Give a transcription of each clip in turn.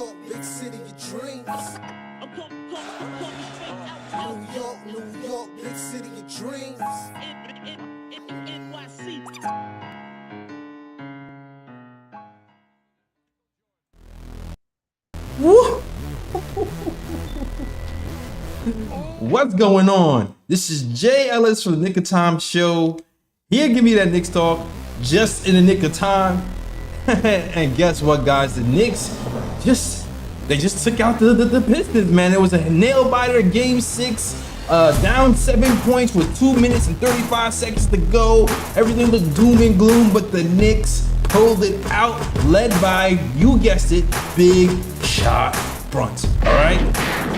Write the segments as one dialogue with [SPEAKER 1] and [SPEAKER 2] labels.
[SPEAKER 1] Big city of dreams. New York, big city of dreams.
[SPEAKER 2] Woo! What's going on? This is Jay Ellis from the Knick of Time Show. Here, give me that Knicks talk just in the nick of time. And guess what, guys? The Knicks they just took out the Pistons, man. It was a nail biter, game 6, down 7 points with 2 minutes and 35 seconds to go. Everything looked doom and gloom, but the Knicks pulled it out, led by, you guessed it, Big Shot Brunson. All right,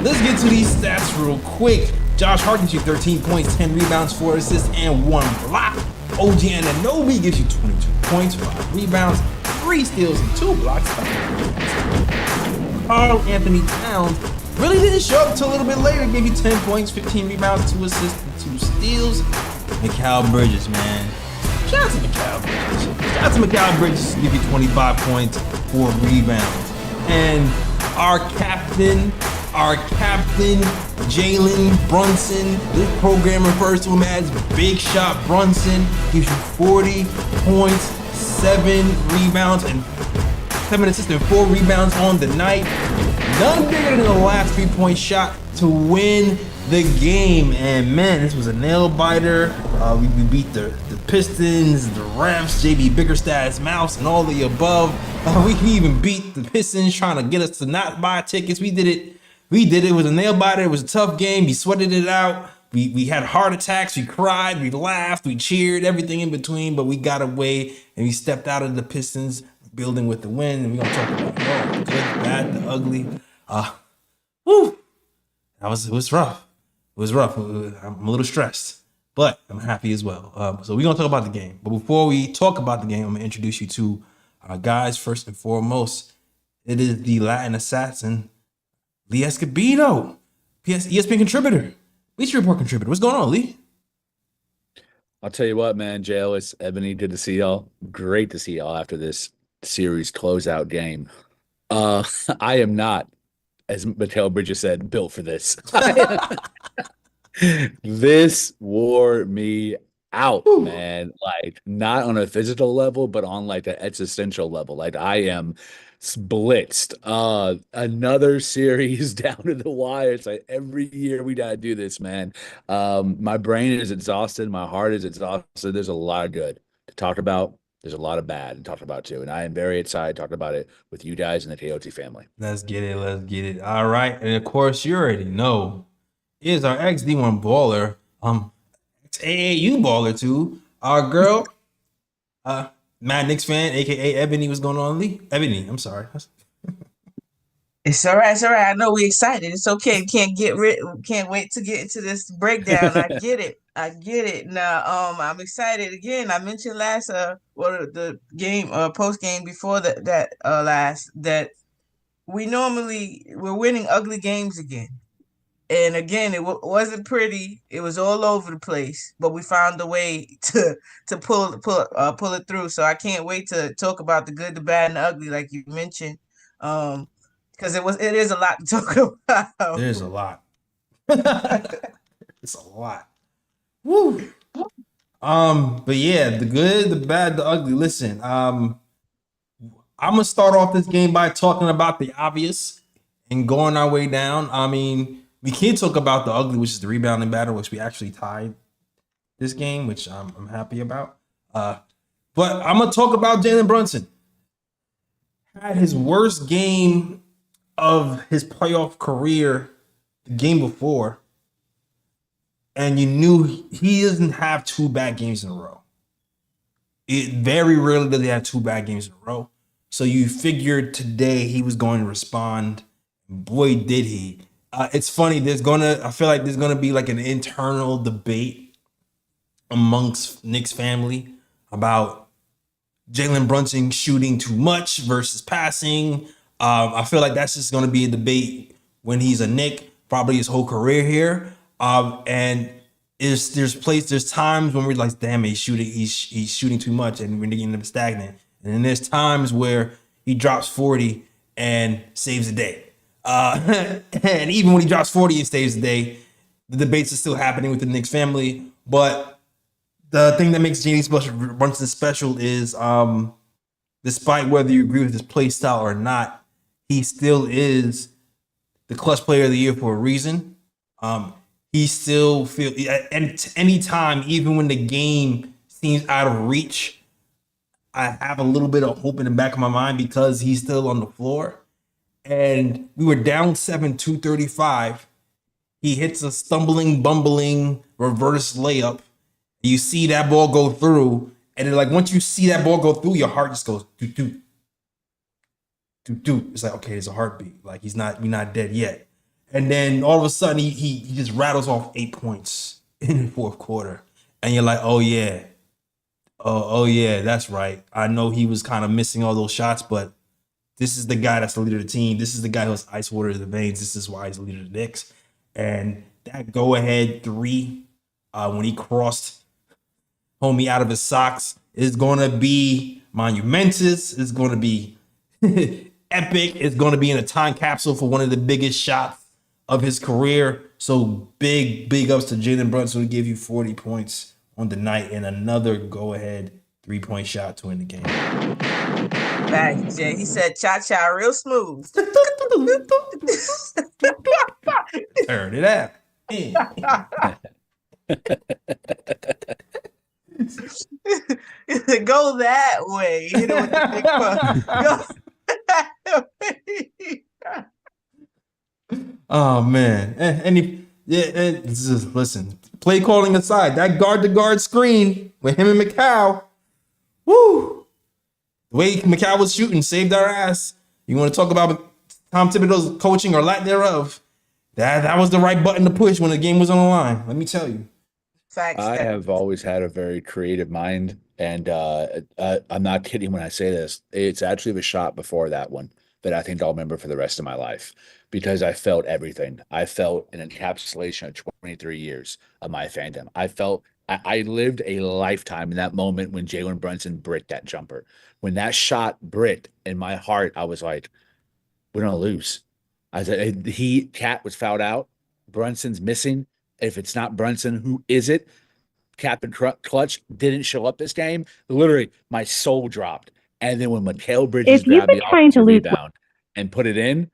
[SPEAKER 2] let's get to these stats real quick. Josh Hart gives you 13 points, 10 rebounds, 4 assists, and 1 block. OG Anunoby gives you 22 points, 5 rebounds, 3 steals, and 2 blocks. Karl-Anthony Towns really didn't show up until a little bit later. Gave you 10 points, 15 rebounds, 2 assists, and 2 steals. McHale Bridges, man. Shout out to McHale Bridges. Shout out to McHale Bridges. Give you 25 points, 4 rebounds. And our captain, Jalen Brunson. This program refers to him as Big Shot Brunson. Gives you 40 points, 7 rebounds, and 7 assists and 4 rebounds on the night. None bigger than the last 3-point shot to win the game. And man, this was a nail biter. We beat the Pistons, the refs, JB Bickerstad's mouse, and all the above. We even beat the Pistons trying to get us to not buy tickets. We did it. It was a nail biter. It was a tough game. We sweated it out. We had heart attacks. We cried. We laughed. We cheered. Everything in between. But we got away and we stepped out of the Pistons building with the win. And we're gonna talk about the good, the bad, the ugly. Woo! It was rough. It was rough. I'm a little stressed, but I'm happy as well. So we're gonna talk about the game. But before we talk about the game, I'm gonna introduce you to our guys first and foremost. It is the Latin assassin, Lee Escobedo, ESPN contributor, Bleacher Report contributor. What's going on, Lee?
[SPEAKER 3] I'll tell you what, man. JL, it's Ebony. Good to see y'all. Great to see y'all after this series closeout game. I am not, as McHale Bridges said, built for this. This wore me out, man. Like, not on a physical level, but on like an existential level. Like, I am blitzed. Another series down to the wire. It's like every year we gotta do this, man. My brain is exhausted. My heart is exhausted. There's a lot of good to talk about. There's a lot of bad to talk about too. And I am very excited to talk about it with you guys and the KOT family.
[SPEAKER 2] Let's get it. Let's get it. All right. And of course, you already know, is our ex-D1 baller, ex-AAU baller too, our girl, Mad Knicks fan, aka Ebony. What's going on, Lee? Ebony, I'm sorry.
[SPEAKER 4] It's all right. It's all right. I know we're excited. It's okay. Can't wait to get into this breakdown. I get it. Now, I'm excited again. I mentioned last the game post game before that we're winning ugly games again. And again, it wasn't pretty. It was all over the place, but we found a way to pull it through. So I can't wait to talk about the good, the bad, and the ugly, like you mentioned. Because it is a lot to talk about.
[SPEAKER 2] There's a lot. It's a lot. Woo. But yeah, the good, the bad, the ugly. Listen, I'm gonna start off this game by talking about the obvious and going our way down. I mean, we can't talk about the ugly, which is the rebounding battle, which we actually tied this game, which I'm happy about. But I'm gonna talk about Jalen Brunson. Had his worst game of his playoff career the game before, and you knew he doesn't have 2 bad games in a row. It very rarely does he have 2 bad games in a row. So you figured today he was going to respond. Boy, did he. It's funny. I feel like there's gonna be like an internal debate amongst Knicks family about Jalen Brunson shooting too much versus passing. I feel like that's just going to be a debate when he's a Knick, probably his whole career here. And there's times when we're like, damn, he's shooting too much, and we're getting him stagnant. And then there's times where he drops 40 and saves the day. And even when he drops 40 and saves the day, the debates are still happening with the Knicks family. But the thing that makes Jalen Brunson special is, despite whether you agree with his play style or not, he still is the clutch player of the year for a reason. He still feel, and any time, even when the game seems out of reach, I have a little bit of hope in the back of my mind because he's still on the floor. And we were down 7, 235. He hits a stumbling, bumbling reverse layup. You see that ball go through, and then like once you see that ball go through, your heart just goes doo doo doo doo. It's like, okay, there's a heartbeat. Like we're not dead yet. And then all of a sudden he just rattles off 8 points in the fourth quarter. And you're like, oh yeah. Oh yeah, that's right. I know he was kind of missing all those shots, but this is the guy that's the leader of the team. This is the guy who has ice water in the veins. This is why he's the leader of the Knicks. And that go-ahead 3, when he crossed homie out of his socks, is going to be monumentous. It's going to be epic. It's going to be in a time capsule for one of the biggest shots of his career. So big ups to Jalen Brunson, who gave you 40 points on the night and another go-ahead 3-point shot to win the game.
[SPEAKER 4] Facts, Jay. He said cha-cha real smooth.
[SPEAKER 2] Turn it out.
[SPEAKER 4] Go that way. Hit it with the big puck.
[SPEAKER 2] Oh man. Listen, play calling aside, that guard-to-guard screen with him and McHale, woo! The way McHale was shooting saved our ass. You want to talk about Tom Thibodeau's coaching or lack thereof? That was the right button to push when the game was on the line. Let me tell you.
[SPEAKER 4] Facts.
[SPEAKER 3] I have always had a very creative mind, and I'm not kidding when I say this. It's actually the shot before that one that I think I'll remember for the rest of my life, because I felt everything. I felt an encapsulation of 23 years of my fandom. I lived a lifetime in that moment when Jalen Brunson bricked that jumper. When that shot bricked in my heart, I was like, we're going to lose. I said, Cat was fouled out. Brunson's missing. If it's not Brunson, who is it? Captain Clutch didn't show up this game. Literally, my soul dropped. And then when McHale Bridges grabbed the offensive rebound and put it in,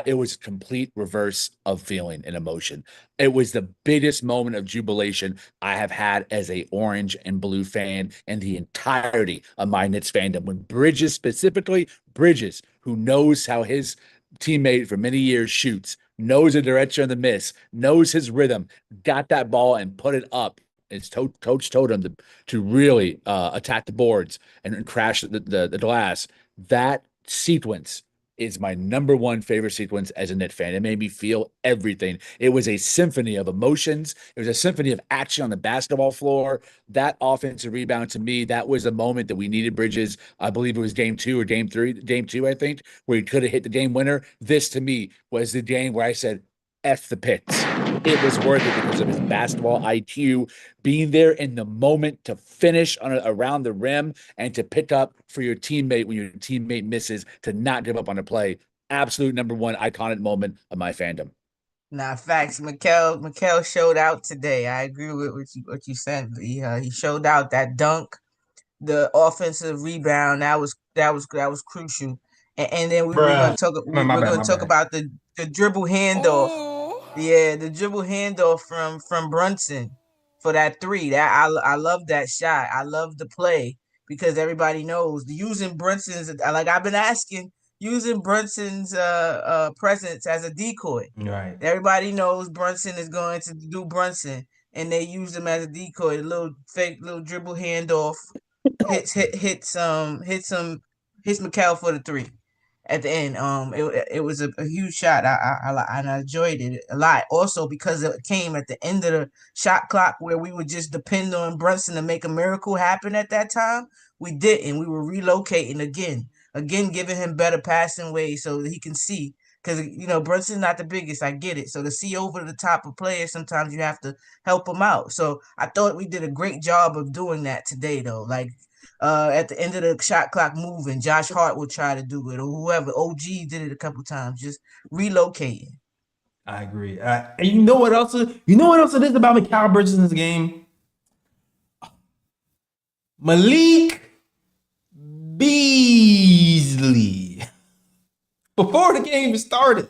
[SPEAKER 3] it was a complete reverse of feeling and emotion. It was the biggest moment of jubilation I have had as a orange and blue fan and the entirety of my Knicks fandom. When Bridges, specifically Bridges, who knows how his teammate for many years shoots, knows the direction of the miss, knows his rhythm, got that ball and put it up. His coach told him to really attack the boards and crash the glass. That sequence is my number one favorite sequence as a Knicks fan. It made me feel everything. It was a symphony of emotions. It was a symphony of action on the basketball floor. That offensive rebound, to me, that was the moment that we needed Bridges. I believe it was game 2 or game 3, game 2, I think, where he could have hit the game winner. This, to me, was the game where I said, F the pits. It was worth it because of his basketball IQ, being there in the moment to finish around the rim and to pick up for your teammate when your teammate misses, to not give up on a play. Absolute number one iconic moment of my fandom.
[SPEAKER 4] Nah, facts. McHale showed out today. I agree with what you said. He showed out. That dunk, the offensive rebound, that was crucial. And then we're gonna talk about the dribble handoff. Yeah, the dribble handoff from Brunson for that 3. That I love that shot. I love the play because everybody knows using Brunson's, like I've been asking, using Brunson's presence as a decoy.
[SPEAKER 2] Right.
[SPEAKER 4] Everybody knows Brunson is going to do Brunson, and they use him as a decoy. A little fake little dribble handoff, hits McHale for the 3 at the end. It was a huge shot. I enjoyed it a lot. Also because it came at the end of the shot clock where we would just depend on Brunson to make a miracle happen at that time. We didn't. We were relocating again, giving him better passing ways so that he can see. Because, Brunson's not the biggest. I get it. So to see over the top of players, sometimes you have to help him out. So I thought we did a great job of doing that today, though. Like, at the end of the shot clock moving. Josh Hart will try to do it, or whoever. OG did it a couple times, just relocating.
[SPEAKER 2] I agree. And you know what else? You know what else it is about McHale Bridges in this game? Malik Beasley. Before the game started,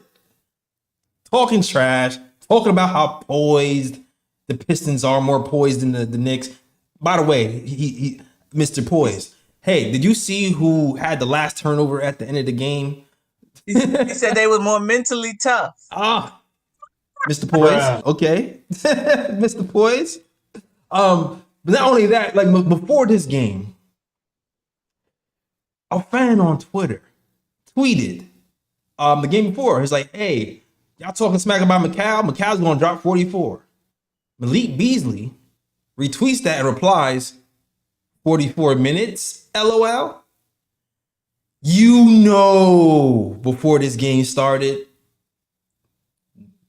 [SPEAKER 2] talking trash, talking about how poised the Pistons are, more poised than the Knicks. By the way, he Mr. Poised. Hey, did you see who had the last turnover at the end of the game?
[SPEAKER 4] He said they were more mentally tough.
[SPEAKER 2] Ah, Mr. Poise. Okay. Mr. Poise. But not only that, like before this game, a fan on Twitter tweeted the game before. He's like, hey, y'all talking smack about McHale? McHale's gonna drop 44. Malik Beasley retweets that and replies, 44 minutes, LOL. You know, before this game started,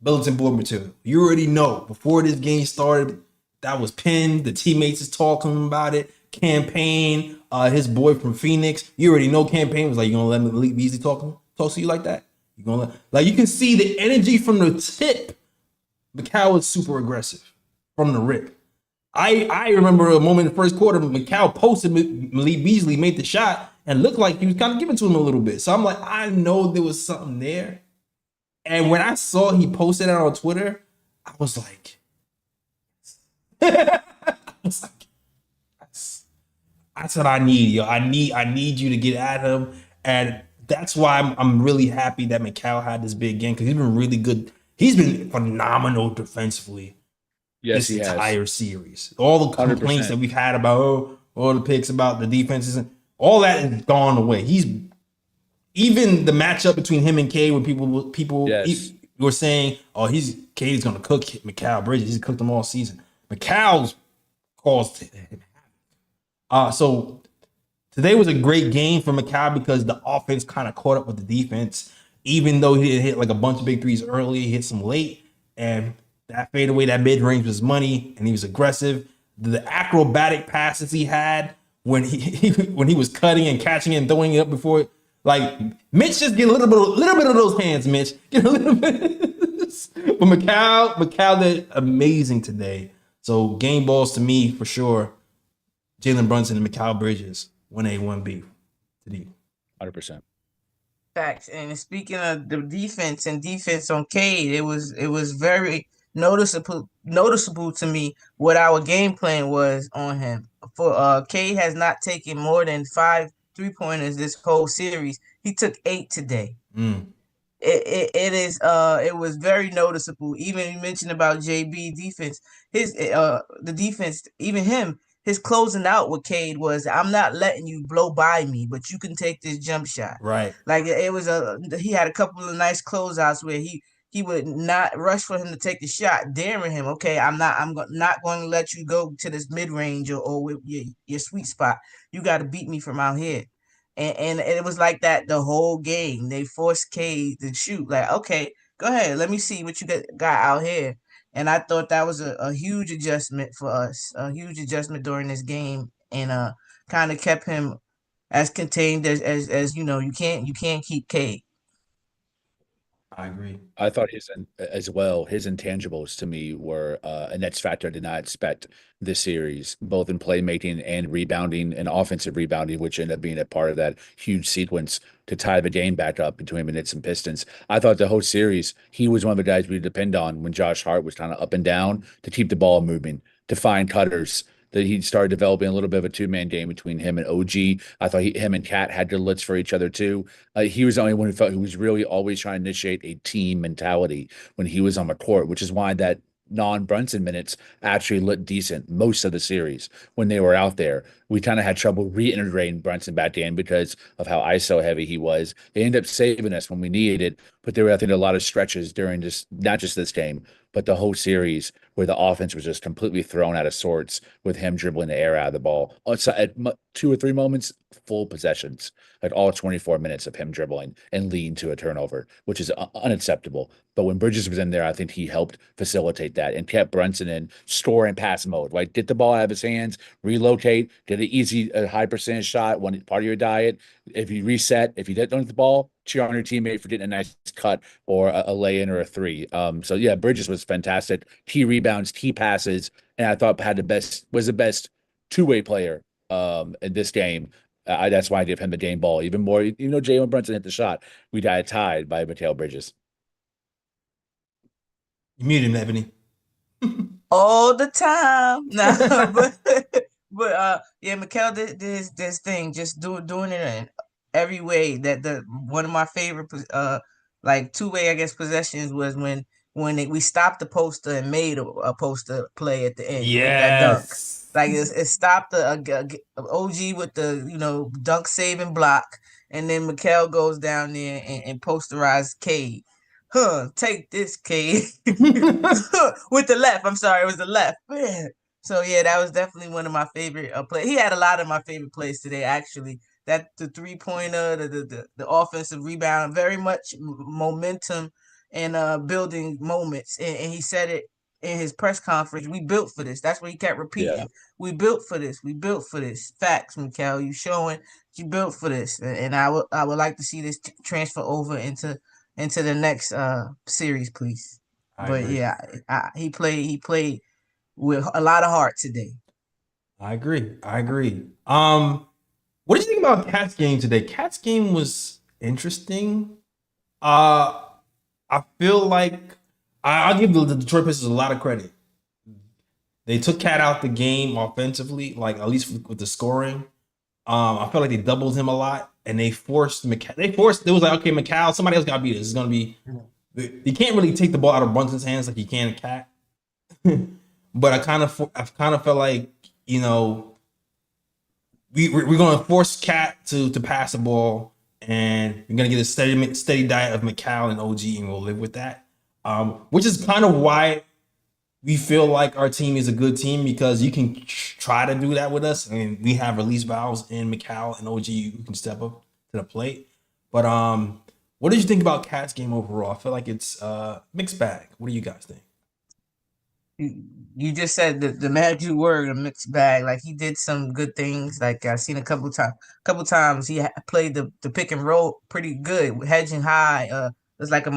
[SPEAKER 2] bulletin board material. You already know before this game started, that was pinned. The teammates is talking about it. Campaign, his boy from Phoenix. You already know Campaign was like, you gonna let Malik Beasley talk to you like that? You gonna you can see the energy from the tip. McHale was super aggressive from the rip. I remember a moment in the first quarter, McHale posted Malik Beasley made the shot and looked like he was kind of giving to him a little bit. So I'm like, I know there was something there. And when I saw he posted that on Twitter, I was like, that's what I need, yo. I need you to get at him. And that's why I'm really happy that McHale had this big game, because he's been really good. He's been phenomenal defensively.
[SPEAKER 3] Yes,
[SPEAKER 2] this entire series. All the complaints
[SPEAKER 3] 100%.
[SPEAKER 2] that we've had about all the picks about the defenses, and all that is gone away. He's even the matchup between him and Cade, when people
[SPEAKER 3] Yes.
[SPEAKER 2] were saying, "Oh, Cade's gonna cook McHale Bridges. He's cooked him all season." McHale's caused him. So today was a great game for McHale because the offense kind of caught up with the defense. Even though he didn't hit like a bunch of big threes early, he hit some late, and that fadeaway, that mid range was money, and he was aggressive. The acrobatic passes he had when he was cutting and catching it and throwing it up before, like Mitch, just get a little bit of those hands, Mitch. Get a little bit. But McHale did amazing today. So game balls to me for sure. Jalen Brunson and McHale Bridges 1A, 1B to D.
[SPEAKER 3] 100%.
[SPEAKER 4] Facts. And speaking of the defense on Cade, it was very noticeable to me what our game plan was on him. For Cade has not taken more than 5 3-pointers this whole series. He took 8 today. It was very noticeable. Even you mentioned about JB defense, the defense, even him, his closing out with Cade was, I'm not letting you blow by me, but you can take this jump shot.
[SPEAKER 2] Right.
[SPEAKER 4] Like it was he had a couple of nice closeouts where he would not rush for him to take the shot, daring him. Okay, I'm not going to let you go to this mid range or your sweet spot. You got to beat me from out here. And it was like that the whole game. They forced Cade to shoot. Like, okay, go ahead. Let me see what you got out here. And I thought that was a huge adjustment for us, a huge adjustment during this game, and kind of kept him as contained as you know. You can't keep Cade.
[SPEAKER 2] I agree.
[SPEAKER 3] I thought his intangibles to me were a Nets factor I did not expect this series, both in playmaking and rebounding and offensive rebounding, which ended up being a part of that huge sequence to tie the game back up between the Nets and Pistons. I thought the whole series, he was one of the guys we depend on when Josh Hart was kind of up and down to keep the ball moving, to find cutters, that he started developing a little bit of a two-man game between him and OG. I thought him and Cat had good looks for each other too. He was the only one who was really always trying to initiate a team mentality when he was on the court, which is why that non-Brunson minutes actually looked decent most of the series when they were out there. We kind of had trouble reintegrating Brunson back in because of how ISO heavy he was. They ended up saving us when we needed it, but there were, I think, a lot of stretches during just not just this game, but the whole series where the offense was just completely thrown out of sorts with him dribbling the air out of the ball. Also, at 2 or 3 moments, full possessions, like all 24 minutes of him dribbling and leading to a turnover, which is unacceptable. But when Bridges was in there, I think he helped facilitate that and kept Brunson in score and pass mode, right? Get the ball out of his hands, relocate, get an easy, high percentage shot, one part of your diet. If you reset, if you don't get the ball, cheer on your teammate for getting a nice cut or a lay-in or a three. So yeah, Bridges was fantastic. Key rebounds, key passes, and I thought was the best two-way player in this game. That's why I give him the game ball even more. Even though Jalen Brunson hit the shot, we got tied by McHale Bridges.
[SPEAKER 2] You muted him, Ebony.
[SPEAKER 4] All the time. No, but yeah, Mikal did this thing, just doing it in every way. That the one of my favorite like two-way, I guess, possessions was when we stopped the poster and made a poster play at the end with that dunk.
[SPEAKER 2] Yes.
[SPEAKER 4] Like it stopped the OG with the dunk saving block, and then Mikal goes down there and posterized Cade. Take this, Cade. With the left. I'm sorry, it was the left. Man. So yeah, that was definitely one of my favorite plays. He had a lot of my favorite plays today, actually. That the 3-pointer, the offensive rebound, very much momentum and building moments. And he said it in his press conference. We built for this. That's what he kept repeating.
[SPEAKER 3] Yeah.
[SPEAKER 4] We built for this. We built for this. Facts, Mikal. You showing you built for this. And I would like to see this transfer over into the next series, please. But yeah, he played with a lot of heart today.
[SPEAKER 2] I agree. What did you think about Cat's game today? Cat's game was interesting. I feel like I'll give the Detroit Pistons a lot of credit. They took Cat out the game offensively, like at least with the scoring. I felt like they doubled him a lot, and they forced McHale. It was like, okay, McHale, somebody else got to beat this. It's gonna be. You can't really take the ball out of Brunson's hands like you can a Cat. But I kind of felt like, we're gonna force Cat to pass the ball, and we're gonna get a steady diet of McHale and OG, and we'll live with that. Which is kind of why we feel like our team is a good team, because you can try to do that with us, and we have release valves in McHale and OG who can step up to the plate. But what did you think about Cat's game overall? I feel like it's mixed bag. What do you guys think?
[SPEAKER 4] You just said the magic word, a mixed bag. Like he did some good things. Like I seen a couple times he played the pick and roll pretty good, hedging high. It's like a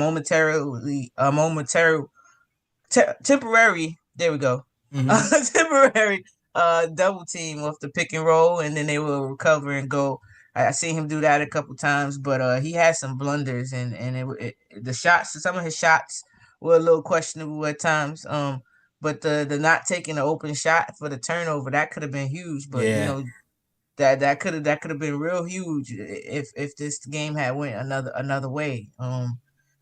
[SPEAKER 4] temporary. There we go. Temporary double team off the pick and roll, and then they will recover and go. I seen him do that a couple times, but he had some blunders, and the shots. Some of his shots were a little questionable at times. But the not taking an open shot for the turnover, that could have been huge. But
[SPEAKER 2] Yeah.
[SPEAKER 4] that could have been real huge if this game had went another way.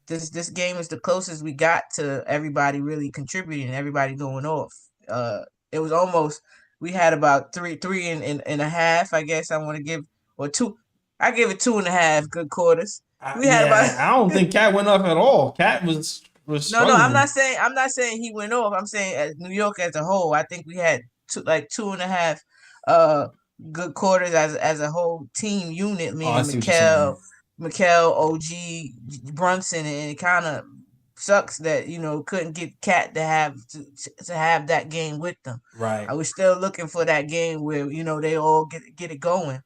[SPEAKER 4] This game is the closest we got to everybody really contributing, everybody going off. It was almost, we had about three and a half, I guess I want to give, or two. I gave it 2.5 good quarters.
[SPEAKER 2] I don't think Cat went off at all. Cat was struggling.
[SPEAKER 4] No, I'm not saying he went off. I'm saying as New York as a whole, I think we had 2.5 good quarters as a whole team unit. Meaning Mikal, OG, Brunson, and it kind of sucks that couldn't get Cat to have that game with them.
[SPEAKER 2] Right.
[SPEAKER 4] I was still looking for that game where they all get it going,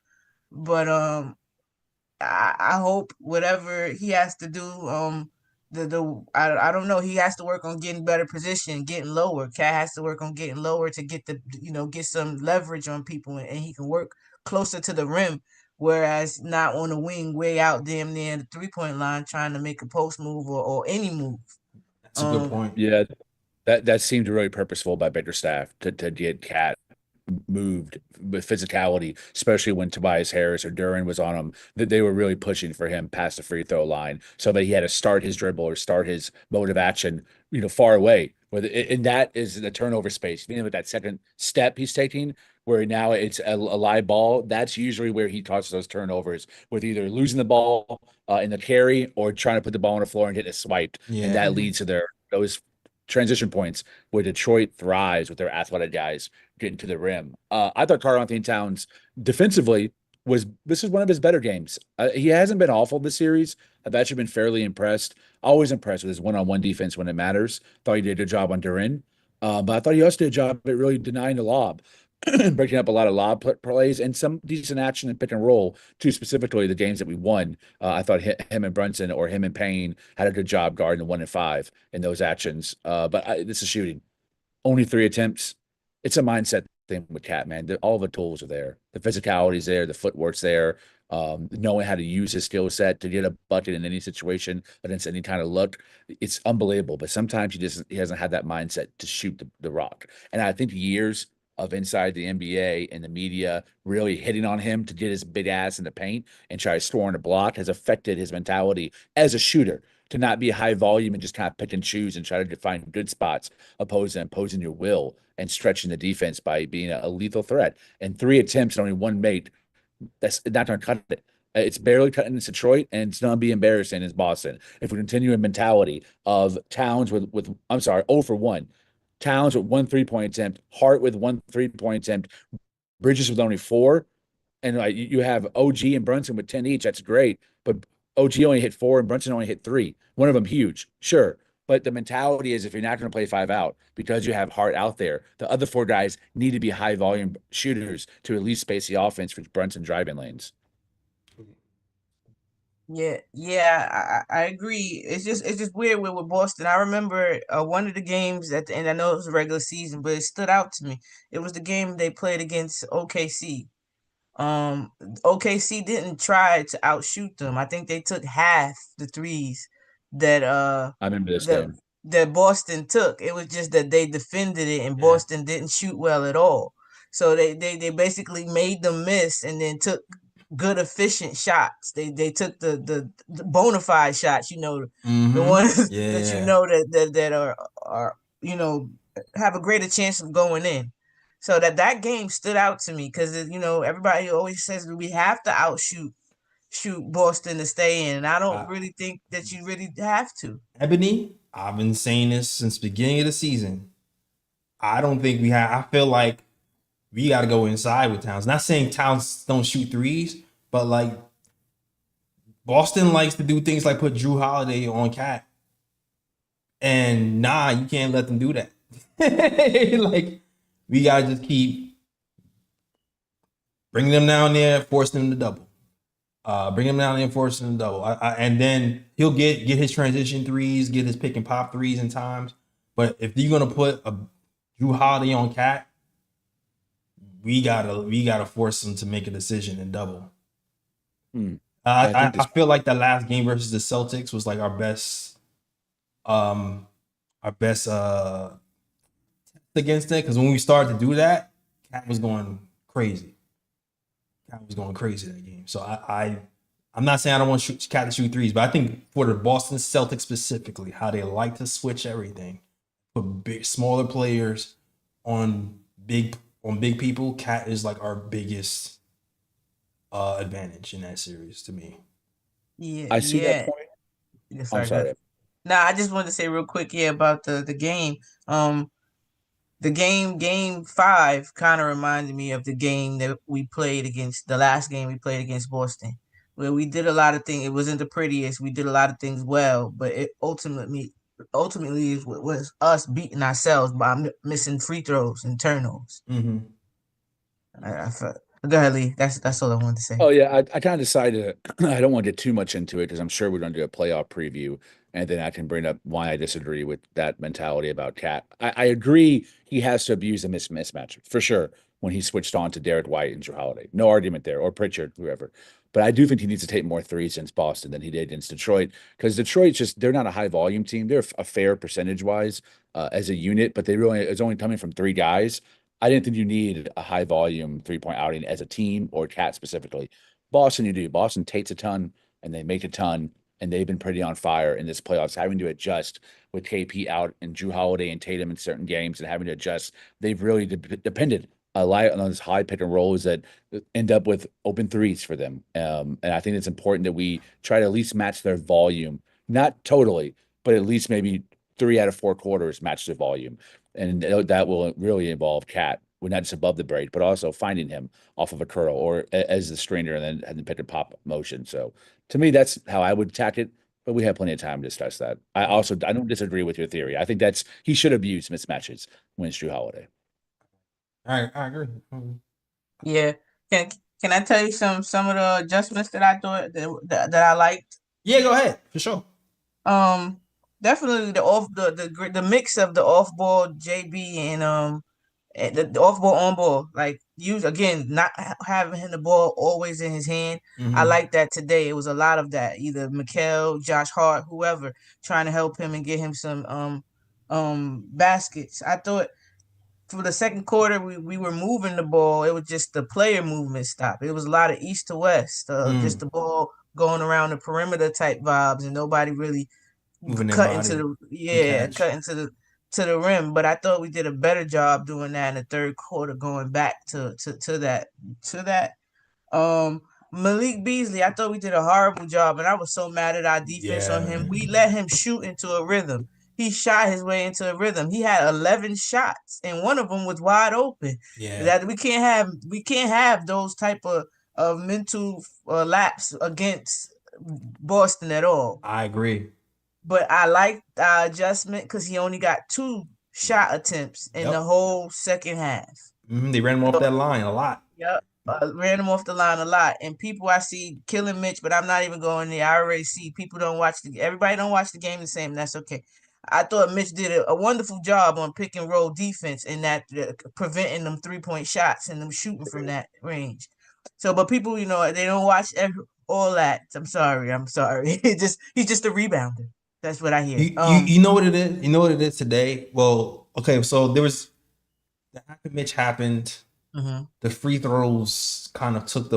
[SPEAKER 4] but I hope whatever he has to do. I don't know. He has to work on getting better position, getting lower. Cat has to work on getting lower to get get some leverage on people, and he can work closer to the rim, whereas not on the wing, way out damn near the 3-point line, trying to make a post move or any move.
[SPEAKER 2] That's a good point.
[SPEAKER 3] Yeah, that seemed really purposeful by Bickerstaff to get Cat moved with physicality, especially when Tobias Harris or Duran was on him, that they were really pushing for him past the free throw line so that he had to start his dribble or start his mode of action, far away And that is the turnover space. You know, with that second step he's taking, where now it's a live ball. That's usually where he causes those turnovers, with either losing the ball in the carry or trying to put the ball on the floor and get it swiped. And
[SPEAKER 2] Yeah.
[SPEAKER 3] that leads to those transition points where Detroit thrives with their athletic guys getting to the rim. I thought Karl-Anthony Towns defensively this is one of his better games. He hasn't been awful this series. I've actually been fairly impressed. Always impressed with his one-on-one defense when it matters. Thought he did a good job on Durin. But I thought he also did a job at really denying the lob, breaking up a lot of lob plays and some decent action in pick and roll, too, specifically the games that we won. I thought him and Brunson or him and Payne had a good job guarding the 1 and 5 in those actions. But this is shooting. Only 3 attempts. It's a mindset thing with Cat, man. All the tools are there. The physicality's there. The footwork's there. Knowing how to use his skill set to get a bucket in any situation against any kind of look. It's unbelievable. But sometimes he hasn't had that mindset to shoot the rock. And I think years of inside the NBA and the media really hitting on him to get his big ass in the paint and try to score on a block has affected his mentality as a shooter, to not be high volume and just kind of pick and choose and try to find good spots, opposed to imposing your will and stretching the defense by being a lethal threat. And 3 attempts and only 1 mate, that's not going to cut it. It's barely cutting in Detroit, and it's going to be embarrassing in Boston if we continue a mentality of Towns with 0 for 1. Towns with 1 3-point attempt, Hart with 1 3-point attempt, Bridges with only 4. And you have OG and Brunson with 10 each. That's great. But OG only hit 4 and Brunson only hit 3. One of them huge, sure. But the mentality is, if you're not going to play 5 out because you have Hart out there, the other 4 guys need to be high volume shooters to at least space the offense for Brunson driving lanes.
[SPEAKER 4] Yeah, I agree. It's just weird with Boston. I remember one of the games at the end. I know it was a regular season, but it stood out to me. It was the game they played against OKC. OKC didn't try to outshoot them. I think they took half the threes that
[SPEAKER 3] I remember this game.
[SPEAKER 4] that Boston took. It was just that they defended it and Boston didn't shoot well at all. So they basically made them miss and then took good efficient shots. They took the bona fide shots, the ones that you know that are have a greater chance of going in. So that game stood out to me because everybody always says that we have to shoot Boston to stay in, and I don't really think that you really have to.
[SPEAKER 2] Ebony, I've been saying this since the beginning of the season. I don't think we have. I feel like we got to go inside with Towns. Not saying Towns don't shoot threes, but like Boston likes to do things like put Drew Holiday on Cat, and you can't let them do that. Like, we gotta just keep bringing them down there, forcing them to double. Bring him down there and force him to double. And then he'll get his transition threes, get his pick and pop threes in times. But if you're gonna put a Drew Holiday on Cat, we gotta force him to make a decision and double. I feel like the last game versus the Celtics was like our best against it, because when we started to do that, Cat was going crazy. Cat was going crazy that game. So I'm not saying I don't want Cat to shoot threes, but I think for the Boston Celtics specifically, how they like to switch everything, put smaller players on big people, Cat is like our biggest advantage in that series to me.
[SPEAKER 4] Yeah,
[SPEAKER 3] I see that point.
[SPEAKER 4] Yeah,
[SPEAKER 3] I'm sorry.
[SPEAKER 4] Nah, I just wanted to say real quick about the game. The game 5 kind of reminded me of the game that we played against, the last game we played against Boston, where we did a lot of things. It wasn't the prettiest. We did a lot of things well, but it ultimately was us beating ourselves by missing free throws and turnovers.
[SPEAKER 2] Mm-hmm.
[SPEAKER 4] I felt. Go ahead, Lee. That's all I wanted to say.
[SPEAKER 3] Oh yeah, I kind of decided I don't want to get too much into it because I'm sure we're going to do a playoff preview, and then I can bring up why I disagree with that mentality about Cat. I agree he has to abuse the mismatch for sure when he switched on to Derek White and Drew Holiday. No argument there, or Pritchard, whoever. But I do think he needs to take more threes against Boston than he did against Detroit, because Detroit's they're not a high volume team. They're a fair percentage wise as a unit, but it's only coming from 3 guys. I didn't think you need a high volume 3-point outing as a team or Cat specifically. Boston, you do. Boston takes a ton and they make a ton, and they've been pretty on fire in this playoffs, having to adjust with KP out and Drew Holiday and Tatum in certain games and having to adjust. They've really depended a lot on those high pick and rolls that end up with open threes for them. And I think it's important that we try to at least match their volume, not totally, but at least maybe 3 out of 4 quarters match their volume. And that will really involve Cat. We're not just above the break, but also finding him off of a curl or as the strainer and then having pick and pop motion. So to me, that's how I would attack it. But we have plenty of time to discuss that. I don't disagree with your theory. I think he should have used mismatches when it's Drew Holiday.
[SPEAKER 2] I agree.
[SPEAKER 4] Yeah. Can I tell you some of the adjustments that I thought that I liked?
[SPEAKER 2] Yeah, go ahead for sure.
[SPEAKER 4] Definitely the mix of the off ball JB and the off ball on ball, like use again, not having the ball always in his hand. I like that today. It was a lot of that. Either McHale, Josh Hart, whoever, trying to help him and get him some baskets. I thought for the second quarter we were moving the ball. It was just the player movement stopped. It was a lot of east to west, just the ball going around the perimeter type vibes, and nobody really cutting to the rim. But I thought we did a better job doing that in the third quarter, going back to that. Malik Beasley, I thought we did a horrible job, and I was so mad at our defense on him. We let him shoot into a rhythm. He shot his way into a rhythm. He had 11 shots, and one of them was wide open.
[SPEAKER 2] Yeah,
[SPEAKER 4] that we can't have those type of mental lapse against Boston at all.
[SPEAKER 2] I agree.
[SPEAKER 4] But I like the adjustment because he only got 2 shot attempts in the whole second half.
[SPEAKER 2] They ran him off that line a lot.
[SPEAKER 4] Yep, ran him off the line a lot. And people I see killing Mitch, but I'm not even going there. I already see people everybody don't watch the game the same. That's okay. I thought Mitch did a wonderful job on pick and roll defense in that preventing them 3-point shots and them shooting from that range. So, but people, they don't watch all that. I'm sorry. He's just a rebounder. That's what I hear.
[SPEAKER 2] You know what it is? You know what it is today? Well, okay, so there was the after Mitch happened. The free throws kind of took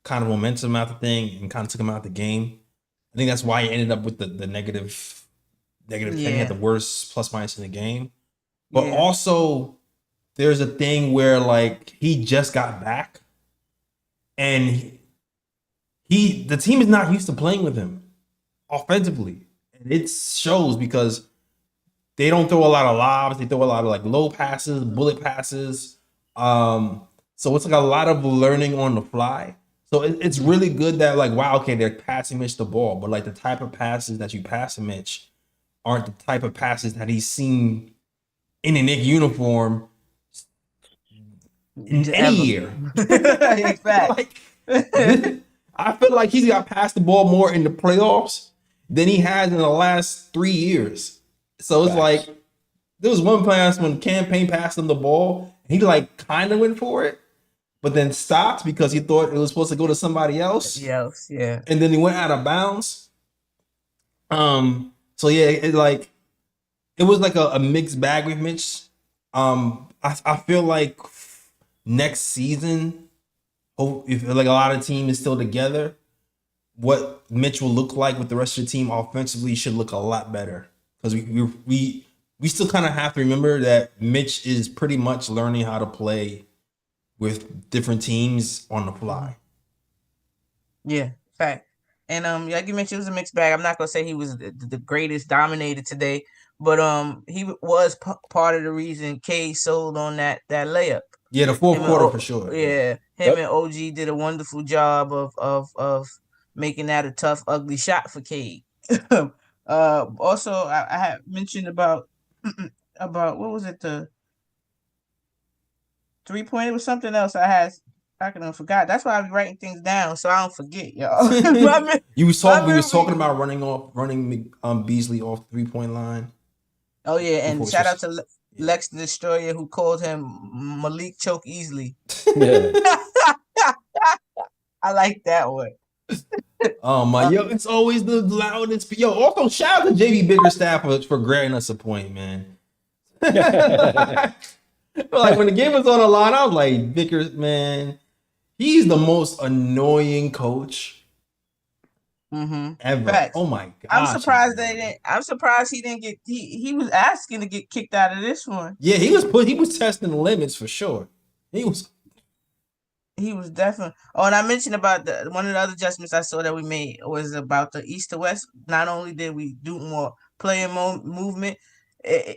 [SPEAKER 2] kind of momentum out the thing and kind of took him out the game. I think that's why he ended up with the negative 10. He had the worst plus minus in the game. But also there's a thing where like he just got back and the team is not used to playing with him offensively. And it shows because they don't throw a lot of lobs. They throw a lot of like low passes, bullet passes. So it's like a lot of learning on the fly. So it's really good that like, wow, okay, they're passing Mitch the ball, but like the type of passes that you pass to Mitch aren't the type of passes that he's seen in a Knick uniform in any year.
[SPEAKER 4] Exactly.
[SPEAKER 2] I feel like he's got passed the ball more in the playoffs than he has in the last 3 years. So it's like there was one pass when Campaign passed him the ball, and he like kind of went for it, but then stopped because he thought it was supposed to go to somebody else.
[SPEAKER 4] Yes, yeah.
[SPEAKER 2] And then he went out of bounds. So yeah, it was like a mixed bag with Mitch. I feel like next season, if like a lot of team is still together, what Mitch will look like with the rest of the team offensively should look a lot better. Because we still kind of have to remember that Mitch is pretty much learning how to play with different teams on the fly.
[SPEAKER 4] Yeah, fact. And like you mentioned, it was a mixed bag. I'm not gonna say he was the greatest dominator today, but he was part of the reason Cade sold on that layup.
[SPEAKER 2] Yeah, the fourth quarter for sure.
[SPEAKER 4] Yeah, him and OG did a wonderful job of making that a tough, ugly shot for Cade. Also, I had mentioned about what was it, the 3-point? It was something else I forgot. That's why I be writing things down so I don't forget, y'all.
[SPEAKER 2] We was talking about running Beasley off the 3-point line.
[SPEAKER 4] Oh yeah, and shout out to Lex the Destroyer who called him Malik Choke Easily.
[SPEAKER 3] Yeah.
[SPEAKER 4] I like that one.
[SPEAKER 2] Oh my, yo, it's always the loudest. Yo, also shout out to JB Biggerstaff for granting us a point, man. Like when the game was on the line, I was like, Vickers, man, he's the most annoying coach ever.
[SPEAKER 4] Facts.
[SPEAKER 2] Oh my gosh.
[SPEAKER 4] I'm surprised they didn't. I'm surprised he didn't get. He was asking to get kicked out of this one.
[SPEAKER 2] Yeah, he was testing the limits for sure. He was
[SPEAKER 4] definitely. Oh, and I mentioned about one of the other adjustments I saw that we made was about the east to west. Not only did we do more player movement,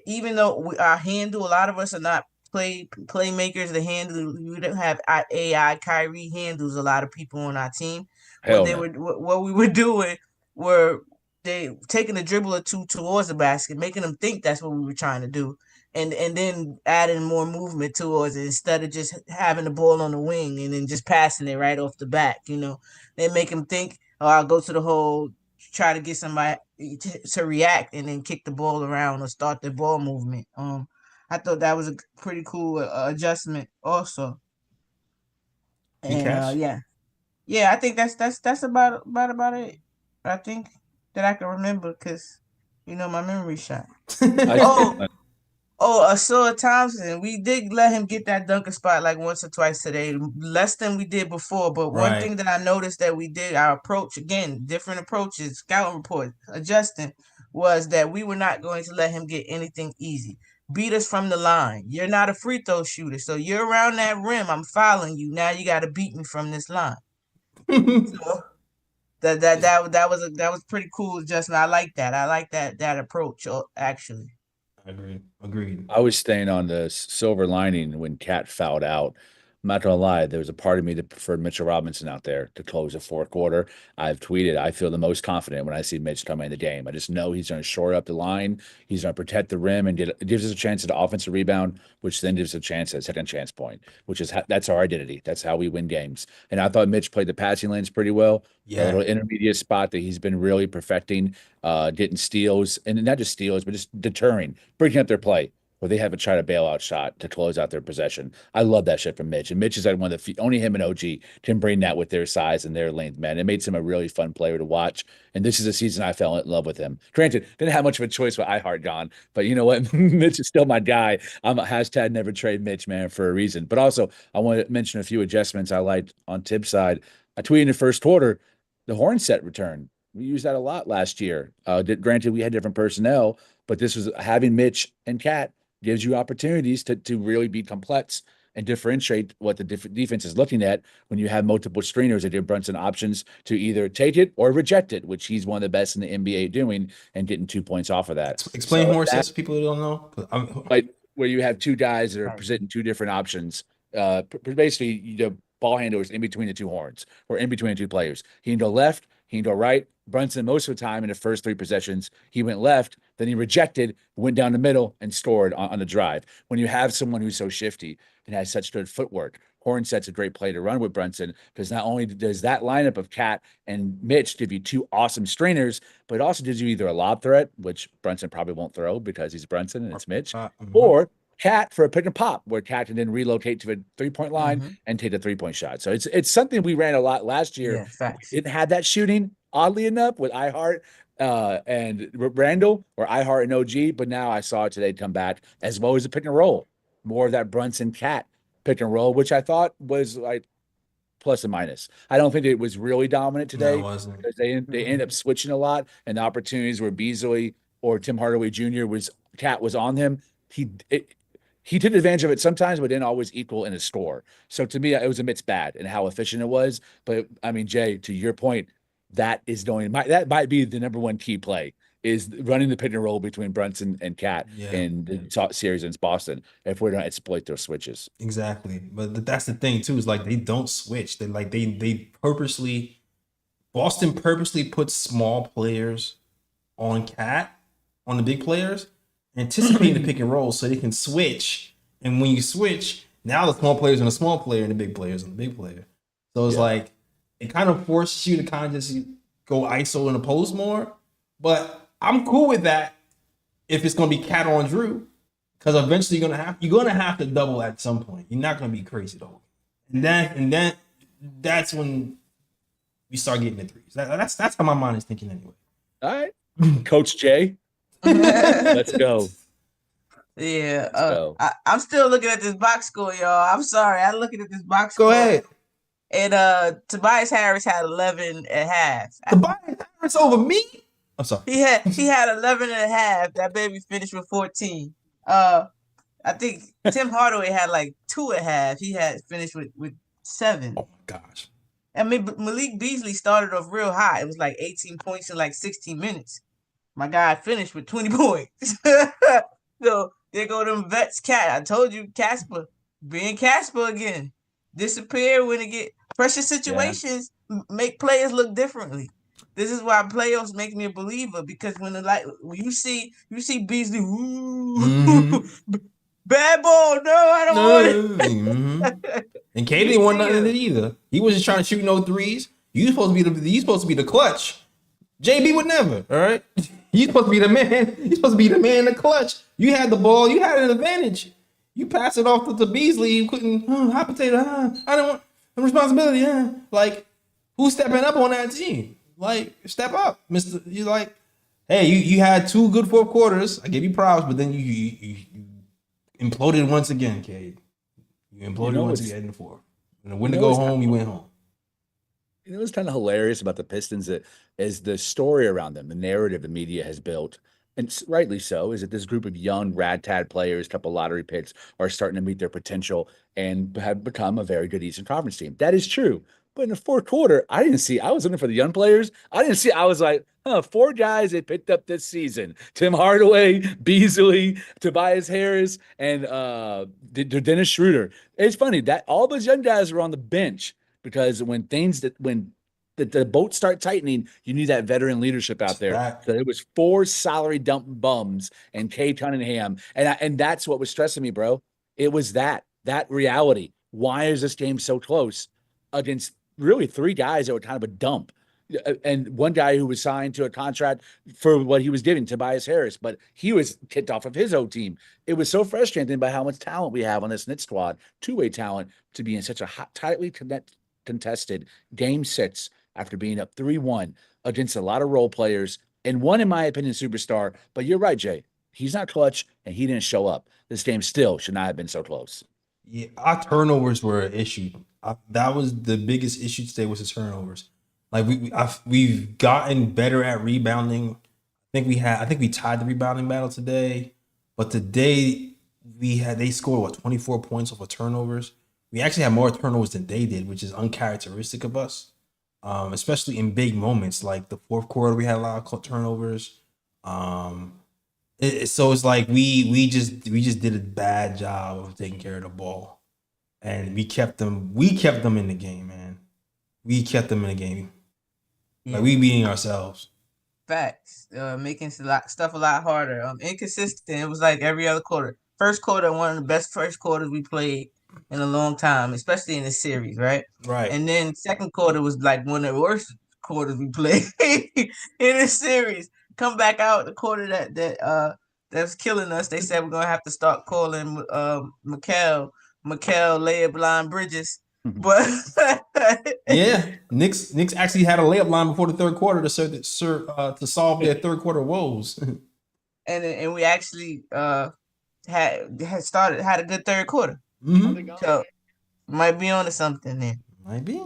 [SPEAKER 4] even though our handle, a lot of us are not playmakers. The handle, we don't have AI Kyrie handles a lot of people on our team.
[SPEAKER 3] Hell
[SPEAKER 4] What we were doing were they taking a dribble or two towards the basket, making them think that's what we were trying to do, and then adding more movement towards it instead of just having the ball on the wing and then just passing it right off the back. They make them think, oh, I'll go to the hole, try to get somebody to react, and then kick the ball around or start the ball movement. I thought that was a pretty cool adjustment also. And yeah, I think that's about it. I think that I can remember because my memory shot. Asura Thompson, we did let him get that dunker spot like once or twice today, less than we did before. But one thing that I noticed that we did, our approach, again, different approaches, scouting report, adjusting, was that we were not going to let him get anything easy. Beat us from the line. You're not a free throw shooter, so you're around that rim. I'm fouling you. Now you got to beat me from this line. So that was pretty cool adjustment. I like that. I like that approach actually.
[SPEAKER 2] Agreed.
[SPEAKER 3] I was staying on the silver lining when Cat fouled out. I'm not gonna lie, there was a part of me that preferred Mitchell Robinson out there to close the fourth quarter. I've tweeted, I feel the most confident when I see Mitch coming in the game. I just know he's going to shore up the line, he's going to protect the rim, and it gives us a chance at the offensive rebound, which then gives us a chance at a second chance point, which is that's our identity. That's how we win games. And I thought Mitch played the passing lanes pretty well.
[SPEAKER 2] Yeah,
[SPEAKER 3] a little intermediate spot that he's been really perfecting, getting steals, and not just steals, but just deterring, breaking up their play, where they have a try to bailout shot to close out their possession. I love that shit from Mitch. And Mitch is like one of the only him and OG can bring that with their size and their length, man. It made him a really fun player to watch. And this is a season I fell in love with him. Granted, didn't have much of a choice with iHeart John, but you know what? Mitch is still my guy. I'm a hashtag never trade Mitch, man, for a reason. But also, I want to mention a few adjustments I liked on Tibbs' side. I tweeted in the first quarter, the horn set return. We used that a lot last year. Granted, we had different personnel, but this was having Mitch and Cat gives you opportunities to really be complex and differentiate what the different defense is looking at when you have multiple screeners that give Brunson options to either take it or reject it, which he's one of the best in the NBA doing and getting 2 points off of that.
[SPEAKER 2] Explain horn sets to people who don't know.
[SPEAKER 3] Like where you have two guys that are presenting two different options. Basically, the ball handlers in between the two horns or in between the two players. He can go left, he can go right. Brunson, most of the time in the first three possessions, he went left, then he rejected, went down the middle, and scored on the drive. When you have someone who's so shifty and has such good footwork, Hornset's a great play to run with Brunson because not only does that lineup of Cat and Mitch give you two awesome strainers, but it also gives you either a lob threat, which Brunson probably won't throw because he's Brunson and it's Mitch, or Cat for a pick and pop, where Cat can then relocate to a three-point line and take a three-point shot. So it's something we ran a lot last year.
[SPEAKER 4] Yeah,
[SPEAKER 3] we didn't have that shooting, oddly enough, with iHeart and Randall or iHeart and OG, but now I saw it today come back as well as a pick and roll. More of that Brunson Cat pick and roll, which I thought was like plus and minus. I don't think it was really dominant today because they ended up switching a lot, and the opportunities where Beasley or Tim Hardaway Jr. Cat was on him. He took advantage of it sometimes, but didn't always equal in a score. So to me, it was a mixed bad and how efficient it was. But I mean, Jay, to your point, that might be the number one key play is running the pick and roll between Brunson and Cat in the series against Boston if we're going to exploit those switches.
[SPEAKER 2] Exactly. But that's the thing too, is like they don't switch. Boston purposely puts small players on Cat, on the big players, anticipating the pick and roll so they can switch. And when you switch, now the small players on the small player and the big players on the big player. So it's like it kind of forces you to kind of just go ISO in the post more. But I'm cool with that if it's gonna be Cat on Drew, because eventually you're gonna have to double at some point. You're not gonna be crazy though. And then that's when we start getting the threes. That's how my mind is thinking anyway.
[SPEAKER 3] All right. Coach Jay. Let's go.
[SPEAKER 4] Yeah. I'm still looking at this box score, y'all. I'm sorry. I'm looking at this box score.
[SPEAKER 2] Go ahead.
[SPEAKER 4] And Tobias Harris had 11 and a half.
[SPEAKER 2] Tobias Harris over me? I'm sorry.
[SPEAKER 4] He had 11 and a half. That baby finished with 14. I think Tim Hardaway had like 2.5. He had finished with 7.
[SPEAKER 2] Oh my gosh.
[SPEAKER 4] I mean, Malik Beasley started off real high. It was like 18 points in like 16 minutes. My guy finished with 20 points. So there go them vets. I told you, Casper being Casper again. Disappear when it get pressure situations. Make players look differently. This is why playoffs make me a believer, because when you see Beasley, bad ball. No, I don't want it.
[SPEAKER 2] And Cade didn't want nothing in it either. He was just trying to shoot no threes. You supposed to be the clutch. JB would never. All right, you supposed to be the man. You supposed to be the man in the clutch. You had the ball. You had an advantage. You pass it off to Beasley. You couldn't. Hot potato. I don't want the responsibility. Like, who's stepping up on that team? Like, step up, Mister. You like, hey, you had 2 good fourth quarters. I give you props, but then you imploded once again, Cade. You imploded once again in the fourth. And when to go home, you went home.
[SPEAKER 3] You know what's kind of hilarious about the Pistons is the story around them, the narrative the media has built, and rightly so, is that this group of young rad-tad players, couple lottery picks, are starting to meet their potential and have become a very good Eastern Conference team. That is true. But in the fourth quarter, I was looking for the young players. I was like, 4 guys they picked up this season. Tim Hardaway, Beasley, Tobias Harris, and Dennis Schroeder. It's funny that all those young guys were on the bench, because when the boats start tightening, you need that veteran leadership out there. Right. So it was 4 salary dump bums and Cade Cunningham. And that's what was stressing me, bro. It was that reality. Why is this game so close against really 3 guys that were kind of a dump? And one guy who was signed to a contract for what he was giving, Tobias Harris, but he was kicked off of his own team. It was so frustrating by how much talent we have on this Knicks squad, two-way talent, to be in such a tightly contested game 6 after being up 3-1 against a lot of role players and one, in my opinion, superstar. But you're right, Jay. He's not clutch, and he didn't show up. This game still should not have been so close.
[SPEAKER 2] Yeah, our turnovers were an issue. That was the biggest issue today, was the turnovers. Like we've gotten better at rebounding. I think we tied the rebounding battle today, but today they scored 24 points off of turnovers. We actually had more turnovers than they did, which is uncharacteristic of us, especially in big moments like the fourth quarter. We had a lot of turnovers. So it's like we just did a bad job of taking care of the ball, and we kept them in the game, man. We kept them in the game. Like, we beating ourselves.
[SPEAKER 4] Facts. Making stuff a lot harder. Inconsistent. It was like every other quarter. First quarter, one of the best first quarters we played in a long time, especially in the series, right?
[SPEAKER 2] Right.
[SPEAKER 4] And then second quarter was like one of the worst quarters we played in the series. Come back out the quarter that's killing us. They said we're gonna have to start calling McHale layup line Bridges. But
[SPEAKER 2] yeah, Knicks actually had a layup line before the third quarter to solve their third quarter woes.
[SPEAKER 4] and we actually had a good third quarter. So might be on to something there.
[SPEAKER 2] Might be.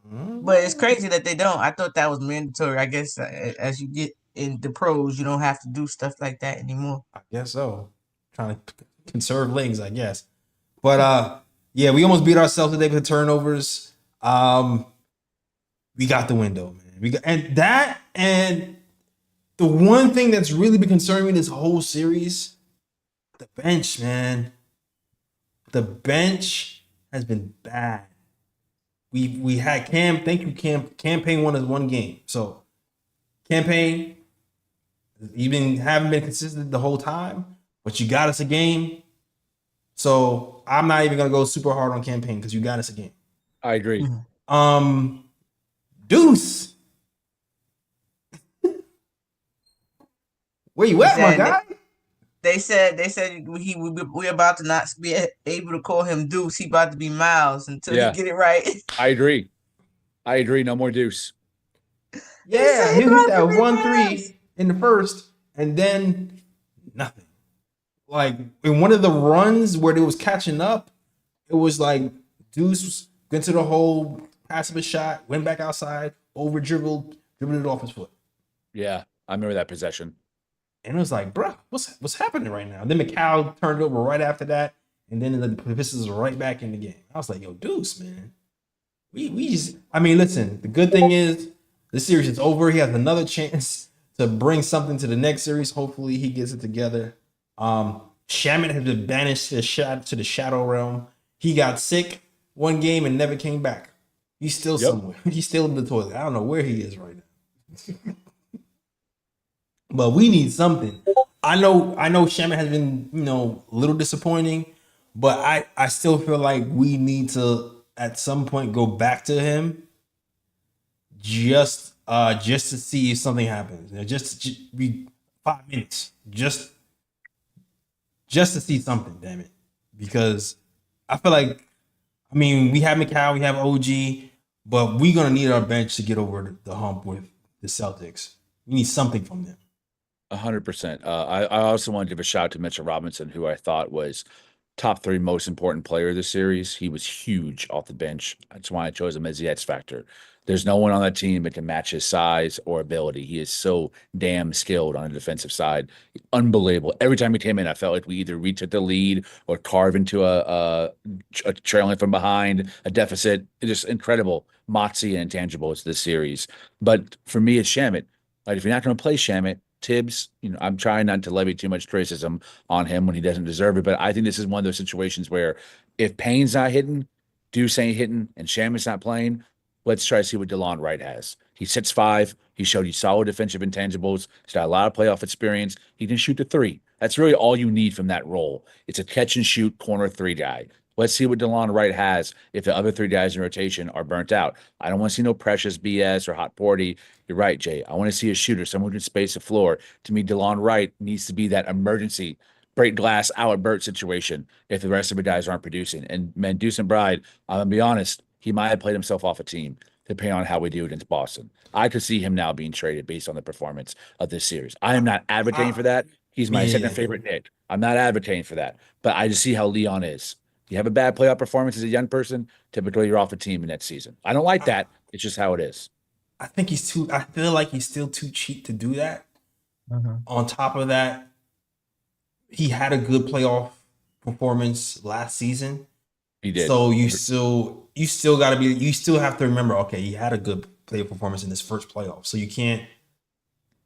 [SPEAKER 4] But it's crazy that they don't. I thought that was mandatory. I guess as you get in the pros, you don't have to do stuff like that anymore.
[SPEAKER 2] I guess so. Trying to conserve legs, I guess. But yeah, we almost beat ourselves today with the turnovers. We got the window, man. And the one thing that's really been concerning me this whole series, the bench, man. The bench has been bad. We had Cam. Thank you, Cam. Campaign won us 1 game. So Campaign, haven't been consistent the whole time, but you got us a game. So I'm not even gonna go super hard on Campaign because you got us a game.
[SPEAKER 3] I agree.
[SPEAKER 2] Deuce, where you at, my guy?
[SPEAKER 4] They said we're about to not be able to call him Deuce. He about to be Miles until you get it right.
[SPEAKER 3] I agree. No more Deuce.
[SPEAKER 2] Yeah, he hit that 1-3 in the first, and then nothing. Like in one of the runs where they was catching up, it was like Deuce went to the hole, pass up a shot, went back outside, over dribbled it off his foot.
[SPEAKER 3] Yeah, I remember that possession.
[SPEAKER 2] And it was like, bro, what's happening right now? And then McHale turned it over right after that, and then the Pistons were right back in the game. I was like, yo, Deuce, man. We just, I mean, listen, the good thing is the series is over. He has another chance to bring something to the next series. Hopefully he gets it together. Shamet has been banished to the shadow realm. He got sick one game and never came back. He's still somewhere. He's still in the toilet. I don't know where he is right now. But we need something. I know Shamet has been, a little disappointing, but I still feel like we need to at some point go back to him just to see if something happens. Just be 5 minutes. Just to see something, damn it. Because I feel like, we have McHale, we have OG, but we're gonna need our bench to get over the hump with the Celtics. We need something from them.
[SPEAKER 3] 100%. I also want to give a shout out to Mitchell Robinson, who I thought was top 3 most important player of the series. He was huge off the bench. That's why I chose him as the X factor. There's no one on that team that can match his size or ability. He is so damn skilled on the defensive side. Unbelievable. Every time he came in, I felt like we either retook the lead or carve into a trailing from behind, a deficit. Just incredible moxie and intangibles this series. But for me, it's Shamet. Like, if you're not going to play Shamet, Tibbs, I'm trying not to levy too much criticism on him when he doesn't deserve it, but I think this is one of those situations where if Payne's not hitting, Deuce ain't hitting, and Shamet's not playing, let's try to see what DeLon Wright has. He's 6'5". He showed you solid defensive intangibles. He's got a lot of playoff experience. He can shoot the 3. That's really all you need from that role. It's a catch and shoot corner 3 guy. Let's see what DeLon Wright has if the other 3 guys in rotation are burnt out. I don't want to see no Precious BS or Hot Porty. You're right, Jay. I want to see a shooter, someone who can space the floor. To me, DeLon Wright needs to be that emergency break glass out Burt situation if the rest of the guys aren't producing. And man, Deuce and Bride, I'm going to be honest, he might have played himself off a team depending on how we do against Boston. I could see him now being traded based on the performance of this series. I am not advocating for that. He's my second favorite Knick. I'm not advocating for that, but I just see how Leon is. You have a bad playoff performance as a young person, typically you're off the team in that season. I don't like that. It's just how it is.
[SPEAKER 2] I feel like he's still too cheap to do that. On top of that, he had a good playoff performance last season.
[SPEAKER 3] He did.
[SPEAKER 2] So you still have to remember, okay, he had a good playoff performance in his first playoff. So you can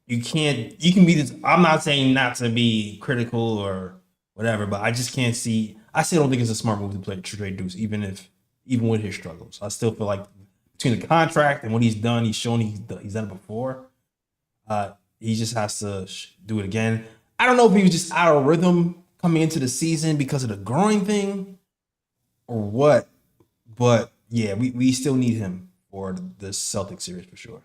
[SPEAKER 2] be this. I'm not saying not to be critical or whatever, but I just can't see. I still don't think it's a smart move to trade Deuce, even with his struggles. I still feel like between the contract and what he's done, he's shown he's done it before. He just has to do it again. I don't know if he was just out of rhythm coming into the season because of the groin thing or what, but yeah, we still need him for the Celtics series for sure.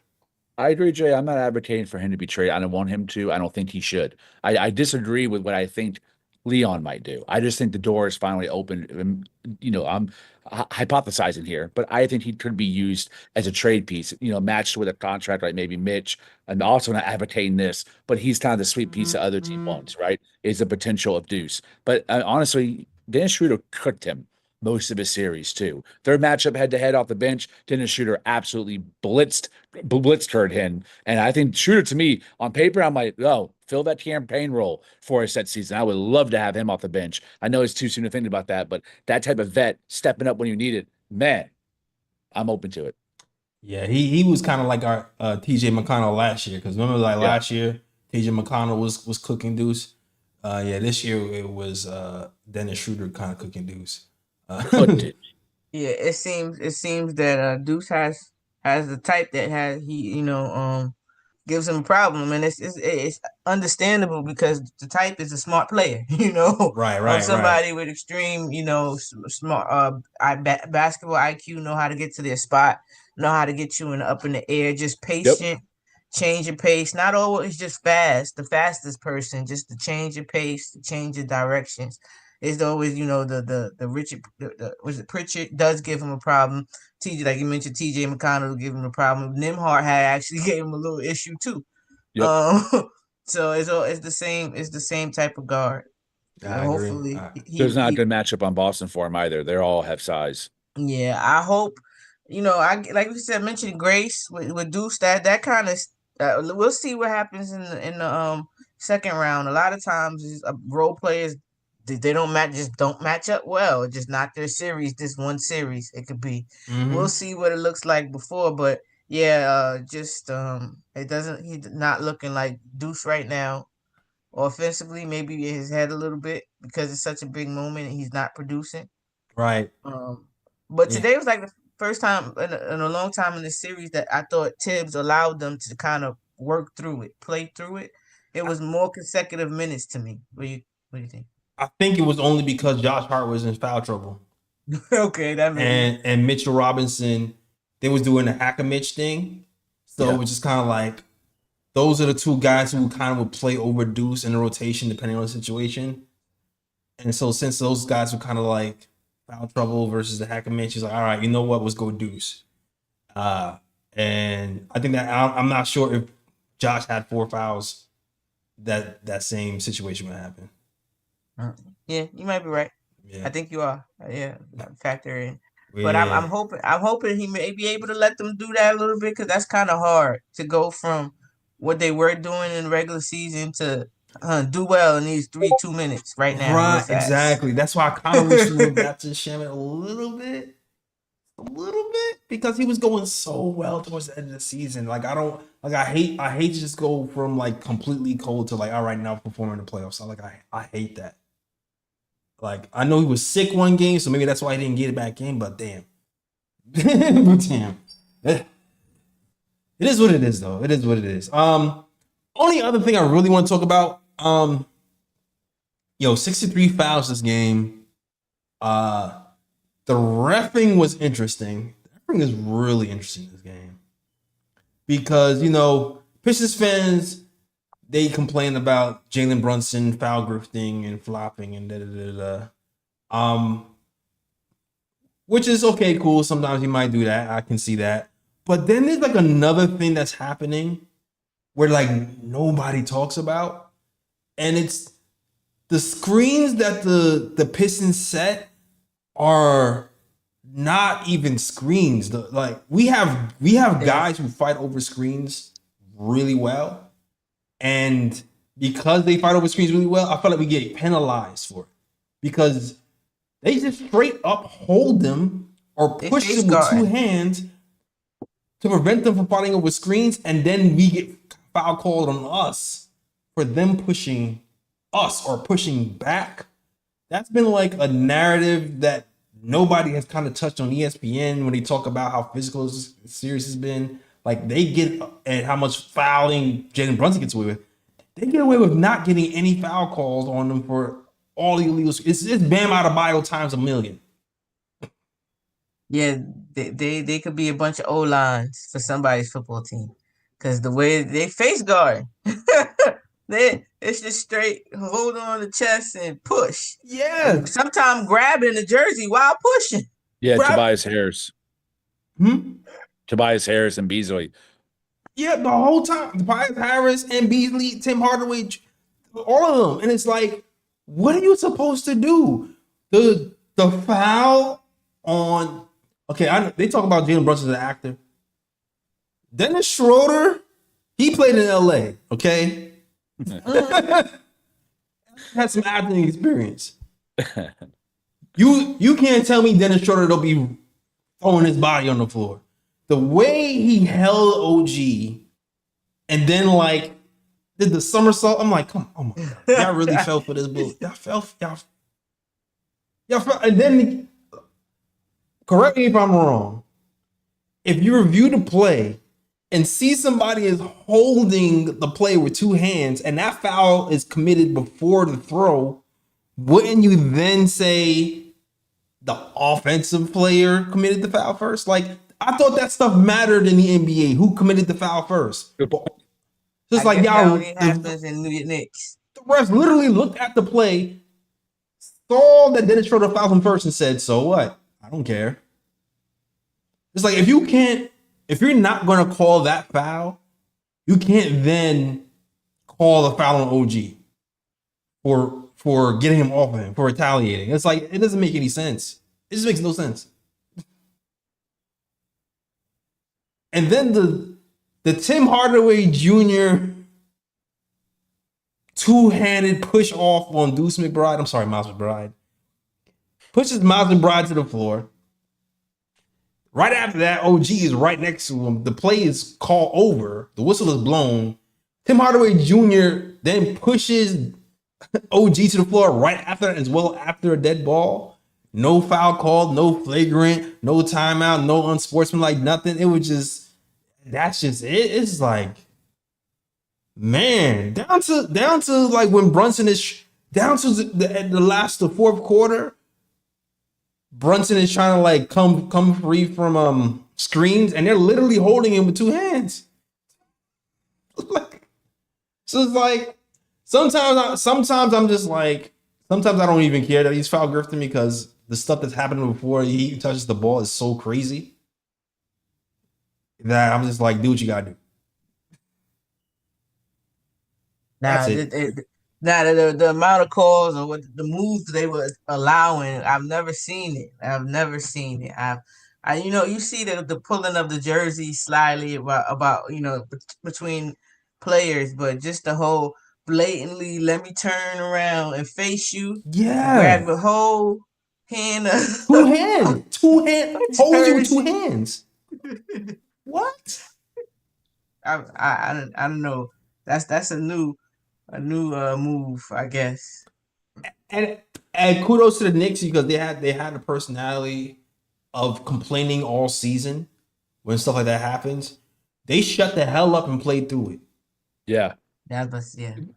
[SPEAKER 3] I agree, Jay. I'm not advocating for him to be traded. I don't want him to. I don't think he should. I disagree with what I think Leon might do. I just think the door is finally open. I'm hypothesizing here, but I think he could be used as a trade piece, matched with a contract like maybe Mitch. I'm also not advocating this, but he's kind of the sweet piece that other team wants, right? Is the potential of Deuce. But honestly, Dennis Schroeder cooked him most of his series too. Their matchup head-to-head off the bench, Dennis Schroeder absolutely blitzed him. And I think Schroeder, to me, on paper, I'm like, fill that campaign role for us that season. I would love to have him off the bench. I know it's too soon to think about that, but that type of vet stepping up when you need it, man, I'm open to it.
[SPEAKER 2] Yeah, he was kind of like our TJ McConnell last year, because remember last year, TJ McConnell was cooking Deuce. This year it was Dennis Schroeder kind of cooking Deuce.
[SPEAKER 4] Yeah, it seems that Deuce has the type that gives him a problem, and it's understandable because the type is a smart player,
[SPEAKER 2] right,
[SPEAKER 4] somebody with extreme, smart basketball IQ, know how to get to their spot, know how to get you up in the air, just patient, change your pace, not always just the fastest person, just to change your pace, to change your directions. It's always, the Richard, was it Pritchard does give him a problem. TJ, like you mentioned, TJ McConnell give him a problem. Nimhart had actually gave him a little issue too. So it's the same type of guard. Hopefully,
[SPEAKER 3] there's not a good matchup on Boston for him either. They all have size.
[SPEAKER 4] Yeah, I hope I like we said, mentioned Grace with Deuce. That kind of we'll see what happens in the second round. A lot of times, role players they don't match up well. It's just not their series. This one series, it could be. We'll see what it looks like before, but yeah, just it doesn't. He's not looking like Deuce right now. Offensively, maybe his head a little bit because it's such a big moment and he's not producing.
[SPEAKER 2] Right.
[SPEAKER 4] But
[SPEAKER 2] Yeah.
[SPEAKER 4] today was like the first time in a long time in the series that I thought Tibbs allowed them to kind of work through it, play through it. It was more consecutive minutes to me. What do you think?
[SPEAKER 2] I think it was only because Josh Hart was in foul trouble.
[SPEAKER 4] Okay, that made
[SPEAKER 2] And Mitchell Robinson, they was doing the hack a Mitch thing. So it was just kind of like those are the two guys who kind of would play over Deuce in the rotation depending on the situation. And so since those guys were kind of like foul trouble versus the hack a Mitch, he's like, all right, you know what? Let's go Deuce. And I think that I'm not sure if Josh had 4 fouls, that same situation would happen.
[SPEAKER 4] Yeah, you might be right.
[SPEAKER 2] Yeah.
[SPEAKER 4] I think you are. Yeah, factor in.
[SPEAKER 2] Yeah.
[SPEAKER 4] But I'm hoping he may be able to let them do that a little bit because that's kind of hard to go from what they were doing in the regular season to do well in these 2 minutes right now.
[SPEAKER 2] Right, exactly. That's why I kind of wish we went back to Shaman a little bit, because he was going so well towards the end of the season. Like I hate to just go from like completely cold to like all right now performing in the playoffs. So like I hate that. Like I know he was sick one game, so maybe that's why he didn't get it back in. But damn, damn, it is what it is, though. It is what it is. Only other thing I really want to talk about, 63 fouls this game. The reffing was interesting. The reffing is really interesting this game because Pistons fans, they complain about Jalen Brunson foul grifting and flopping and which is okay, cool. Sometimes he might do that. I can see that. But then there's like another thing that's happening where like nobody talks about, and it's the screens that the Pistons set are not even screens. Like we have guys who fight over screens really well. And because they fight over screens really well, I feel like we get penalized for it because they just straight up hold them or push them with 2 hands to prevent them from fighting over screens, and then we get foul called on us for them pushing us or pushing back. That's been like a narrative that nobody has kind of touched on ESPN when they talk about how physical this series has been. Like they get and how much fouling Jalen Brunson gets away with. They get away with not getting any foul calls on them for all the illegal. It's Bam Adebayo times a million.
[SPEAKER 4] Yeah, they could be a bunch of O-lines for somebody's football team because the way they face guard, it's just straight hold on the chest and push.
[SPEAKER 2] Yeah,
[SPEAKER 4] sometimes grabbing the jersey while pushing.
[SPEAKER 3] Yeah, Tobias Harris. Tobias Harris and Beasley.
[SPEAKER 2] Yeah, the whole time. Tobias Harris and Beasley, Tim Hardaway, all of them. And it's like, what are you supposed to do? The foul on... Okay, they talk about Jalen Brunson as an actor. Dennis Schroeder, he played in LA, okay? Had some acting experience. You can't tell me Dennis Schroeder don't be throwing his body on the floor. The way he held OG and then like did the somersault, I'm like, come on, oh my God. Y'all really fell for this bull. Y'all fell, and then correct me if I'm wrong. If you review the play and see somebody is holding the play with 2 hands and that foul is committed before the throw, wouldn't you then say the offensive player committed the foul first? Like, I thought that stuff mattered in the NBA. Who committed the foul first? Just like y'all,
[SPEAKER 4] only happens in New York Knicks.
[SPEAKER 2] The refs literally looked at the play, saw that Dennis Schroeder fouled him first, and said, "So what? I don't care." It's like if you're not going to call that foul, you can't then call the foul on OG for getting him off of him, for retaliating. It's like it doesn't make any sense. It just makes no sense. And then the Tim Hardaway Jr. two-handed push off on Deuce McBride. I'm sorry, Miles McBride. Pushes Miles McBride to the floor. Right after that, OG is right next to him. The play is called over. The whistle is blown. Tim Hardaway Jr. then pushes OG to the floor right after that, as well after a dead ball. No foul called, no flagrant, no timeout, no unsportsmanlike, nothing. It was just, that's just it. It's like, man, down to like when Brunson is down to the fourth quarter. Brunson is trying to like come free from screens, and they're literally holding him with two hands. So it's like sometimes I'm just like, sometimes I don't even care that he's foul grifting me, because the stuff that's happening before he touches the ball is so crazy that I'm just like, do what you gotta do.
[SPEAKER 4] Nah, the amount of calls or what the moves they were allowing, I've never seen it. You see the pulling of the jersey slyly about between players, but just the whole blatantly let me turn around and face you.
[SPEAKER 2] Yeah,
[SPEAKER 4] grab the whole hand.
[SPEAKER 2] Two hand holds you with two hands. What?
[SPEAKER 4] I don't know. That's a new move, I guess.
[SPEAKER 2] And kudos to the Knicks, because they had the personality of complaining all season when stuff like that happens. They shut the hell up and played through it.
[SPEAKER 3] Yeah.
[SPEAKER 4] Yeah.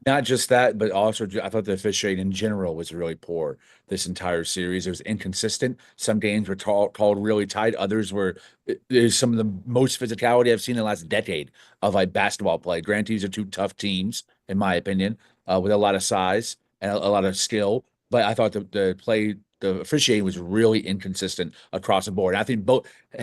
[SPEAKER 3] Not just that, but also I thought the officiating in general was really poor this entire series. It was inconsistent. Some games were called really tight. Others were some of the most physicality I've seen in the last decade of like basketball play. Granted, these are two tough teams, in my opinion, with a lot of size and a lot of skill. But I thought the officiating was really inconsistent across the board. I think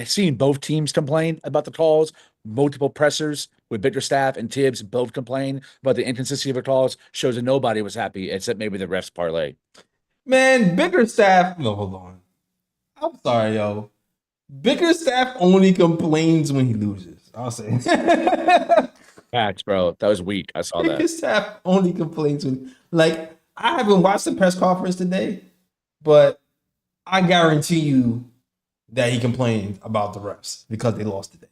[SPEAKER 3] seeing both teams complain about the calls, multiple pressers with Bickerstaff and Tibbs both complain about the inconsistency of the calls, shows that nobody was happy except maybe the refs parlay.
[SPEAKER 2] Man, Bickerstaff, no, hold on. I'm sorry, yo. Bickerstaff only complains when he loses. I'll say.
[SPEAKER 3] Facts, bro. That was weak. I saw that.
[SPEAKER 2] Bickerstaff only complains when, like, I haven't watched the press conference today, but I guarantee you that he complained about the refs because they lost today.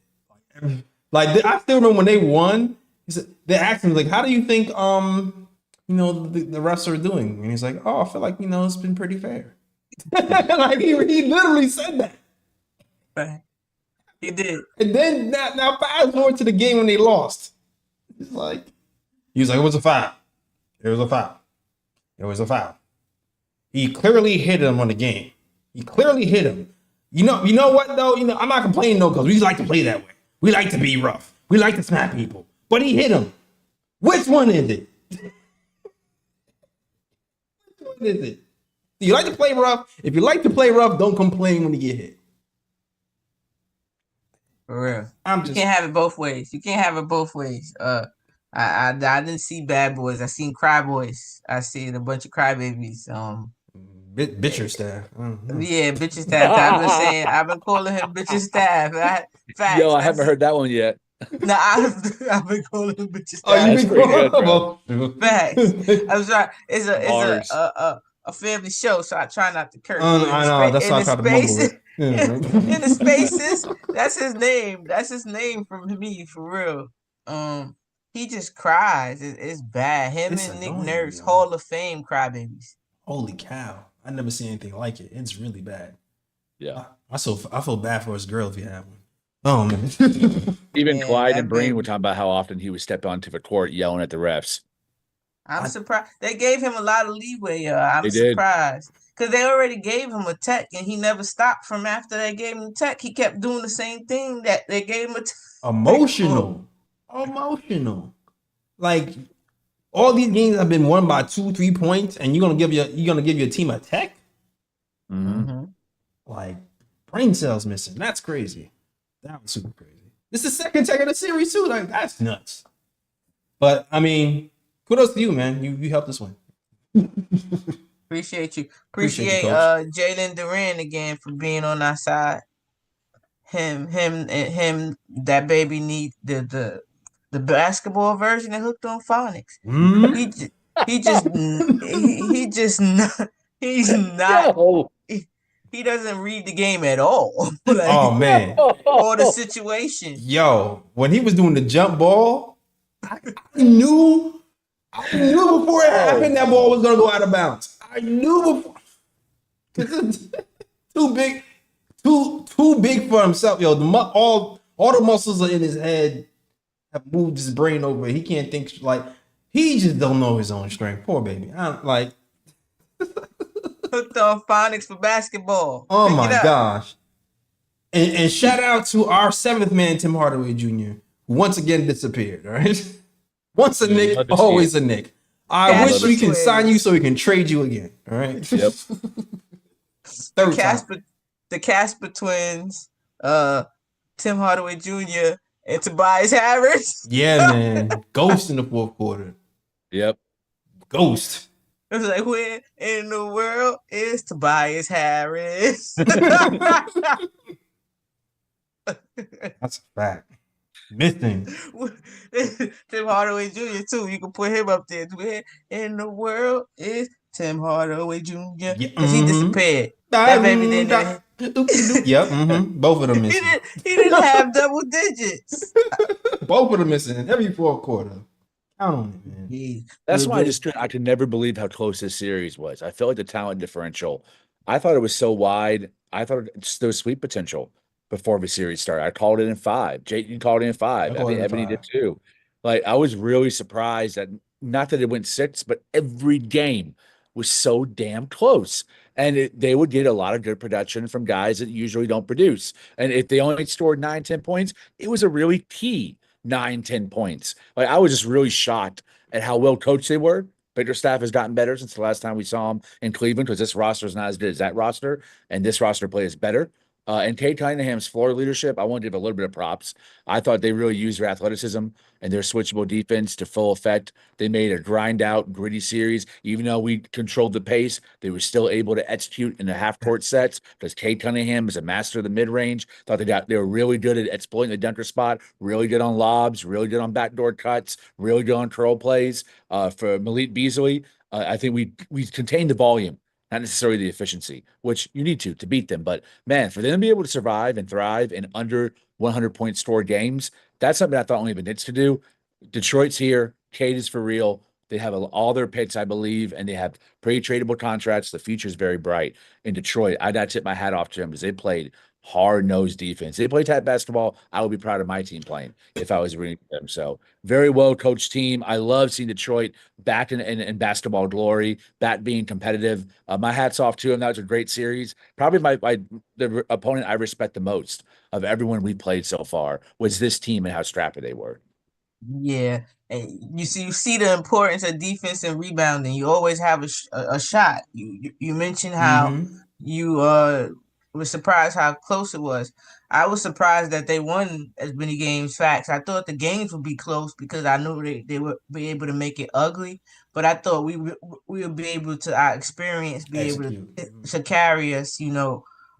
[SPEAKER 2] Like I still remember when they won, they asked him, like, how do you think the refs are doing? And he's like, oh, I feel like, it's been pretty fair. Like he literally said that.
[SPEAKER 4] Right. He did.
[SPEAKER 2] And then now fast forward to the game when they lost. He was like, it was a foul. It was a foul. It was a foul. He clearly hit him on the game. He clearly hit him. You know what though? I'm not complaining though, because we like to play that way. We like to be rough. We like to smack people. But he hit him. Which one is it? Which one is it? Do you like to play rough? If you like to play rough, don't complain when you get hit.
[SPEAKER 4] For real. You can't have it both ways. I didn't see bad boys. I seen cry boys. I seen a bunch of crybabies.
[SPEAKER 2] Bitcher staff.
[SPEAKER 4] Yeah, bitcher staff. I've been calling him bitcher staff. Facts.
[SPEAKER 3] Yo, I haven't heard that one yet.
[SPEAKER 4] No, I've been calling him bitcher staff.
[SPEAKER 3] Oh, you've been calling bro.
[SPEAKER 4] Facts. I'm sorry. It's a family show, so I try not to curse.
[SPEAKER 2] I know. That's why I tried to mumble it.
[SPEAKER 4] In the spaces, that's his name. That's his name from me, for real. He just cries. It's bad. It's and Nick Nurse, Hall of Fame crybabies.
[SPEAKER 2] Holy cow. I never seen anything like it. It's really bad.
[SPEAKER 3] Yeah.
[SPEAKER 2] I feel bad for his girl if you have one. Oh, man.
[SPEAKER 3] Even Clyde and Breen were talking about how often he would step onto the court yelling at the refs.
[SPEAKER 4] I'm surprised. They gave him a lot of leeway. I'm surprised. Because they already gave him a tech, and he never stopped from after they gave him tech. He kept doing the same thing that they gave him a tech.
[SPEAKER 2] Emotional. Like, all these games have been won by 2-3 points, and you're gonna give your team a tech?
[SPEAKER 3] Mm-hmm.
[SPEAKER 2] Like, brain cells missing. That's crazy. That was super crazy. This is the second tech of the series too. Like, that's nuts. But I mean, kudos to you, man. You helped us win.
[SPEAKER 4] Appreciate you. Appreciate Jalen Duran again for being on our side. him. That baby need the basketball version of Hooked on Phonics.
[SPEAKER 2] Mm?
[SPEAKER 4] He just he just not he's not
[SPEAKER 3] No.
[SPEAKER 4] he doesn't read the game at all. Like
[SPEAKER 2] Oh man,
[SPEAKER 4] or the situation.
[SPEAKER 2] yo, when he was doing the jump ball, I knew before it happened that ball was gonna go out of bounds. I knew before. 'Cause it's too big, too big for himself. Yo, all the muscles are in his head have moved his brain over. He can't think like he just don't know his own strength. Poor baby. I'm like,
[SPEAKER 4] Hooked on Phonics for basketball.
[SPEAKER 2] oh
[SPEAKER 4] Pick
[SPEAKER 2] my
[SPEAKER 4] it up.
[SPEAKER 2] gosh. And shout out to our seventh man, Tim Hardaway Jr., who once again disappeared. All right. Once a Knick,
[SPEAKER 3] love to see
[SPEAKER 2] always a Knick. I
[SPEAKER 4] Casper
[SPEAKER 2] wish we can
[SPEAKER 4] twins.
[SPEAKER 2] sign you so we can trade you again. All right.
[SPEAKER 3] Yep.
[SPEAKER 2] Third time.
[SPEAKER 4] The Casper twins, Tim Hardaway Jr. and Tobias Harris.
[SPEAKER 2] Yeah, man. Ghost in the fourth quarter.
[SPEAKER 3] Yep.
[SPEAKER 2] Ghost.
[SPEAKER 4] It was like, where in the world is Tobias Harris?
[SPEAKER 2] That's a fact. Missing.
[SPEAKER 4] Tim Hardaway Jr. too. You can put him up there. Where in the world is Tim Hardaway Jr.? Because he disappeared. That baby didn't.
[SPEAKER 2] Yep. Both of them
[SPEAKER 4] He
[SPEAKER 2] missing.
[SPEAKER 4] didn't have double digits.
[SPEAKER 2] Both of them missing every fourth quarter. Count on it, man.
[SPEAKER 3] That's why I could never believe how close this series was. I felt like the talent differential. I thought it was so wide. I thought there was sweet potential before the series started. I called it in 5. Jayden called it in 5. I think Ebony did too. Like I was really surprised that not that it went 6, but every game was so damn close. And they would get a lot of good production from guys that usually don't produce. And if they only scored 9, 10 points, it was a really key 9, 10 points. Like I was just really shocked at how well coached they were. Biggerstaff has gotten better since the last time we saw him in Cleveland because this roster is not as good as that roster, and this roster play is better. And Cade Cunningham's floor leadership, I want to give a little bit of props. I thought they really used their athleticism and their switchable defense to full effect. They made a grind out, gritty series. Even though we controlled the pace, they were still able to execute in the half court sets because Cade Cunningham is a master of the mid range. Thought they were really good at exploiting the dunker spot, really good on lobs, really good on backdoor cuts, really good on curl plays. For Malik Beasley, I think we contained the volume, not necessarily the efficiency, which you need to beat them. But man, for them to be able to survive and thrive in under 100-point score games, that's something I thought only the Knicks could do. Detroit's here. Cade is for real. They have all their picks, I believe, and they have pretty tradable contracts. The future's very bright. In Detroit, I'd tip my hat off to them because they played hard-nosed defense. They play tap basketball. I would be proud of my team playing if I was rooting for them. So very well-coached team. I love seeing Detroit back in basketball glory, back being competitive. My hat's off to them. That was a great series. Probably the opponent I respect the most of everyone we played so far was this team and how strappy they were.
[SPEAKER 4] Yeah, and you see the importance of defense and rebounding. You always have a shot. You mentioned how you were surprised how close it was. I was surprised that they won as many games. Facts. I thought the games would be close because I knew they would be able to make it ugly. But I thought we would be able to our experience be able to carry us,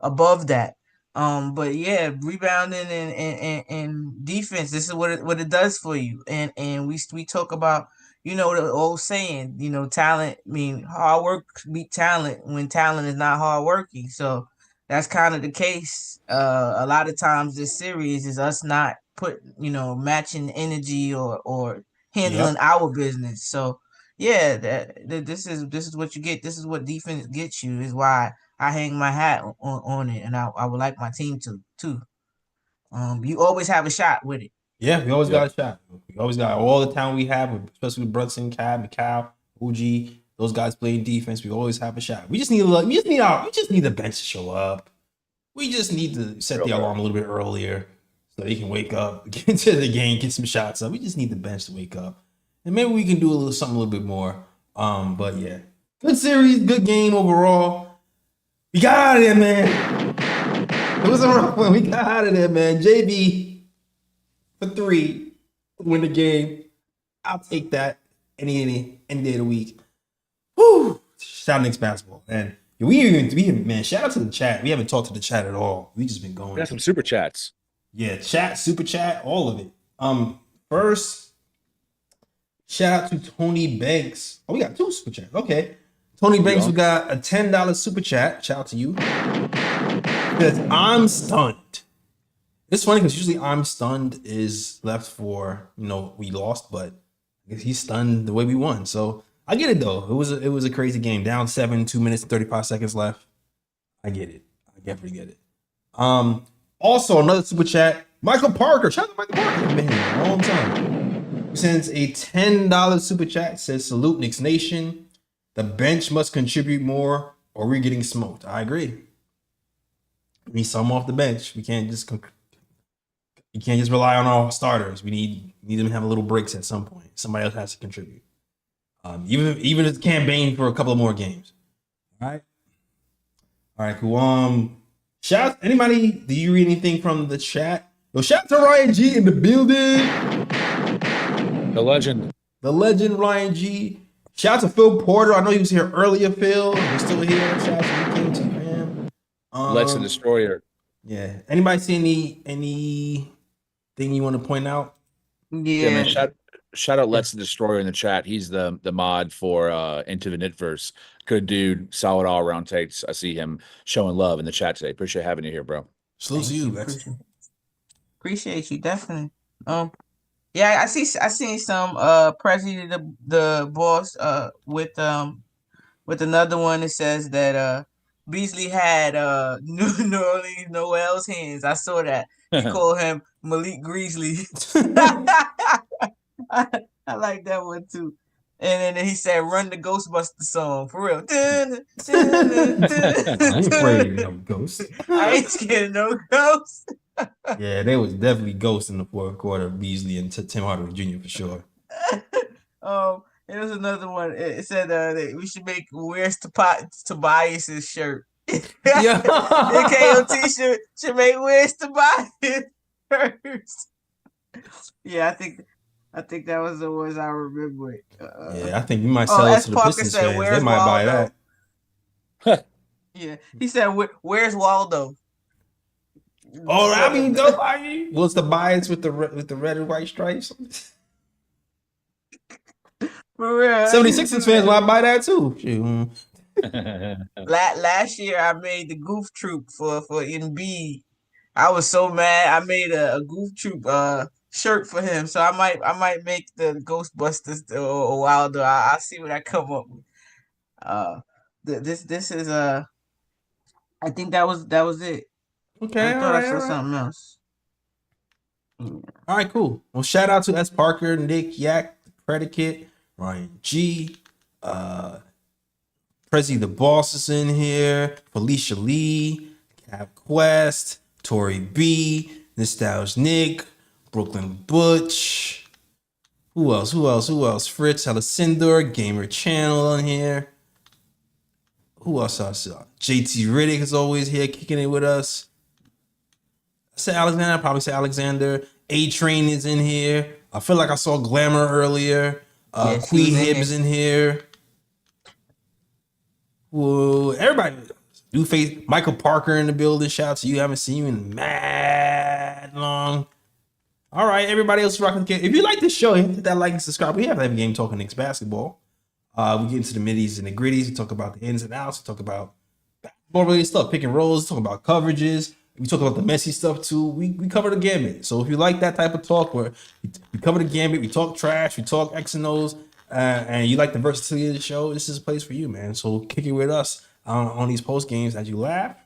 [SPEAKER 4] above that. But yeah, rebounding and defense, this is what it does for you. And we talk about, the old saying, talent, hard work beat talent when talent is not hard working. So that's kind of the case. A lot of times this series is us not matching energy or handling our business. So yeah, this is what you get. This is what defense gets you, is why I hang my hat on it, and I would like my team to too. You always have a shot with it.
[SPEAKER 2] Yeah, we always got a shot. We always got all the talent we have, especially with Brunson, Cade, McHale, OG. Those guys playing defense. We always have a shot. We just need the bench to show up. We just need to set the alarm a little bit earlier so they can wake up, get into the game, get some shots up. We just need the bench to wake up, and maybe we can do something a little bit more. But yeah, good series, good game overall. We got out of there, man. It was a rough one. We got out of there, man. JB for 3 win the game. I'll take that any day of the week. Woo! Shout out Knicks basketball. And Man, shout out to the chat. We haven't talked to the chat at all. We just been going.
[SPEAKER 3] We got some super chats.
[SPEAKER 2] Yeah, chat, super chat, all of it. First, shout out to Tony Banks. Oh, we got 2 super chats. Okay. Tony Banks, we got a $10 super chat. Shout out to you. Says, I'm stunned. It's funny because usually I'm stunned is left for, we lost, but I guess he's stunned the way we won. So I get it though. It was a crazy game. Down 7, 2 minutes and 35 seconds left. I get it. I definitely get it. Also another super chat. Michael Parker. Shout out to Michael Parker. He's been here a long time. He sends a $10 super chat. Says, salute Knicks Nation. The bench must contribute more or we're getting smoked. I agree. We need some off the bench. We can't just rely on our starters. We need them to have a little breaks at some point. Somebody else has to contribute. Even if it's campaign for a couple of more games. All right, cool. Shout anybody, do you read anything from the chat? Yo, shout out to Ryan G in the building.
[SPEAKER 3] The legend.
[SPEAKER 2] The legend Ryan G. Shout out to Phil Porter. I know he was here earlier, Phil. You're still here. Shout out to you, too, man.
[SPEAKER 3] Let's the Destroyer.
[SPEAKER 2] Yeah. Anybody see anything you want to point out?
[SPEAKER 3] Yeah, man, shout out Let's the Destroyer in the chat. He's the mod for Into the Knitverse. Good dude, solid all around takes. I see him showing love in the chat today. Appreciate having you here, bro.
[SPEAKER 2] Salute to you,
[SPEAKER 4] appreciate you, definitely. Yeah, I seen some Prezi the boss with another one that says that Beasley had New Orleans Noel's hands. I saw that. He called him Malik Greasley. I like that one too. And then he said, "Run the Ghostbuster song for real."
[SPEAKER 2] I ain't afraid of ghosts.
[SPEAKER 4] I ain't scared of no ghosts.
[SPEAKER 2] Yeah, there was definitely ghosts in the fourth quarter. Beasley and Tim Hardaway Jr. for sure.
[SPEAKER 4] There was another one. It said that we should make Where's Tobias's shirt.
[SPEAKER 2] Yeah,
[SPEAKER 4] the KOT should make Where's Tobias first. Yeah, I think that was the ones I remember.
[SPEAKER 2] Yeah, I think you might sell it to the Pistons fans. They might buy that.
[SPEAKER 4] Yeah, he said, "Where's Waldo?"
[SPEAKER 2] Oh, I mean, nobody. What's the bias with the red and white stripes?
[SPEAKER 4] For real,
[SPEAKER 2] 76ers fans might buy that too.
[SPEAKER 4] Last year, I made the Goof Troop for Embiid. I was so mad. I made a Goof Troop shirt for him, so I might make the Ghostbusters or Wilder. I'll see what I come up with. This is I think that was it.
[SPEAKER 2] Okay,
[SPEAKER 4] I thought I saw something else.
[SPEAKER 2] All right, cool. Well, shout out to S. Parker, Nick, Yak, Predicate, Ryan G, Prezi the Boss is in here, Felicia Lee, Cap Quest, Tori B, Nostalgia Nick, Brooklyn Butch. Who else? Fritz Alessandor, Gamer Channel on here. Who else I saw? JT Riddick is always here kicking it with us. I said Alexander, I probably say Alexander. A-Train is in here. I feel like I saw Glamour earlier. Queen Hibbs in here. Whoa, everybody. New face. Michael Parker in the building. Shout out to you. I haven't seen you in mad long. All right, everybody else rocking the game. If you like this show, hit that like and subscribe. We have every game talking Knicks basketball. We get into the middies and the gritties. We talk about the ins and outs. We talk about basketball related stuff, pick and rolls. We talk about coverages. We talk about the messy stuff too. We cover the gambit. So if you like that type of talk where we cover the gambit, we talk trash, we talk X and O's, and you like the versatility of the show, this is a place for you, man. So kick it with us on these post games as you laugh,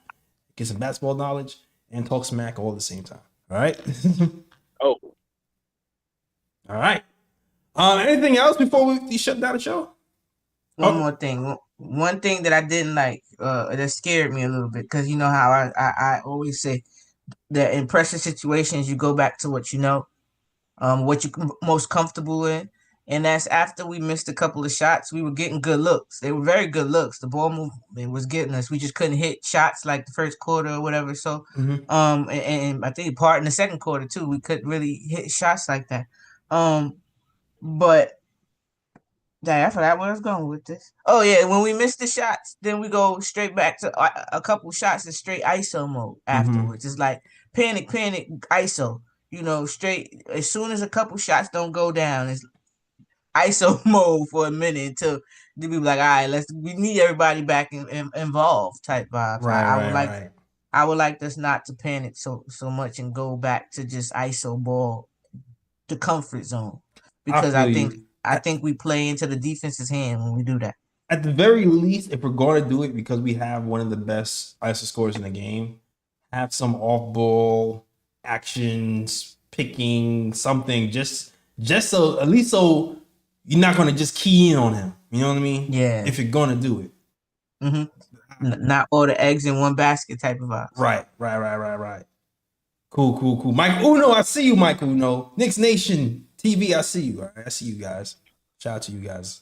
[SPEAKER 2] get some basketball knowledge, and talk smack all at the same time. All right?
[SPEAKER 3] Oh.
[SPEAKER 2] All right. Anything else before we shut down the show?
[SPEAKER 4] One more thing. One thing that I didn't like, that scared me a little bit, because you know how I always say that in pressure situations, you go back to what you know, what you're most comfortable in. And that's after we missed a couple of shots, we were getting good looks. They were very good looks. The ball movement was getting us. We just couldn't hit shots like the first quarter or whatever. So, and I think part in the second quarter too, we couldn't really hit shots like that. But Dang, I forgot where I was going with this. Oh yeah, when we miss the shots, then we go straight back to a couple shots in straight ISO mode afterwards. It's like panic, ISO. Straight as soon as a couple shots don't go down, it's ISO mode for a minute until they be like, all right, we need everybody back involved type vibes.
[SPEAKER 2] Right, right.
[SPEAKER 4] I would like us not to panic so much and go back to just ISO ball, the comfort zone, because I think we play into the defense's hand when we do that.
[SPEAKER 2] At the very least, if we're going to do it because we have one of the best ISO scorers in the game, have some off ball actions, picking something, just so at least so you're not going to just key in on him. You know what I mean?
[SPEAKER 4] Yeah.
[SPEAKER 2] If you're going to do it.
[SPEAKER 4] Not all the eggs in one basket type of vibes.
[SPEAKER 2] Right. Cool. Mike Uno, I see you, Mike Uno. Knicks Nation TV, I see you. All right, I see you guys. Shout out to you guys.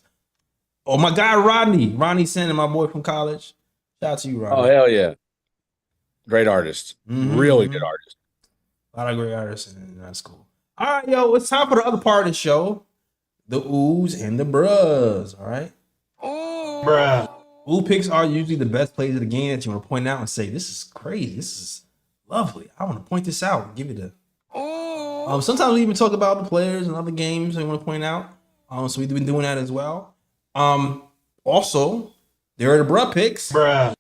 [SPEAKER 2] Oh, my guy Rodney Sandin, my boy from college. Shout out to you, Rodney.
[SPEAKER 3] Oh, hell yeah. Great artist. Really good artist.
[SPEAKER 2] A lot of great artists, and that's cool. All right, yo, it's time for the other part of the show. The oohs and the bruhs, all right?
[SPEAKER 1] Bruh.
[SPEAKER 2] Ooh picks are usually the best plays of the game that you want to point out and say, this is crazy. This is lovely. I want to point this out and give it a... sometimes we even talk about the players and other games we want to point out. So we've been doing that as well. Also, there are the bruh picks. Bruh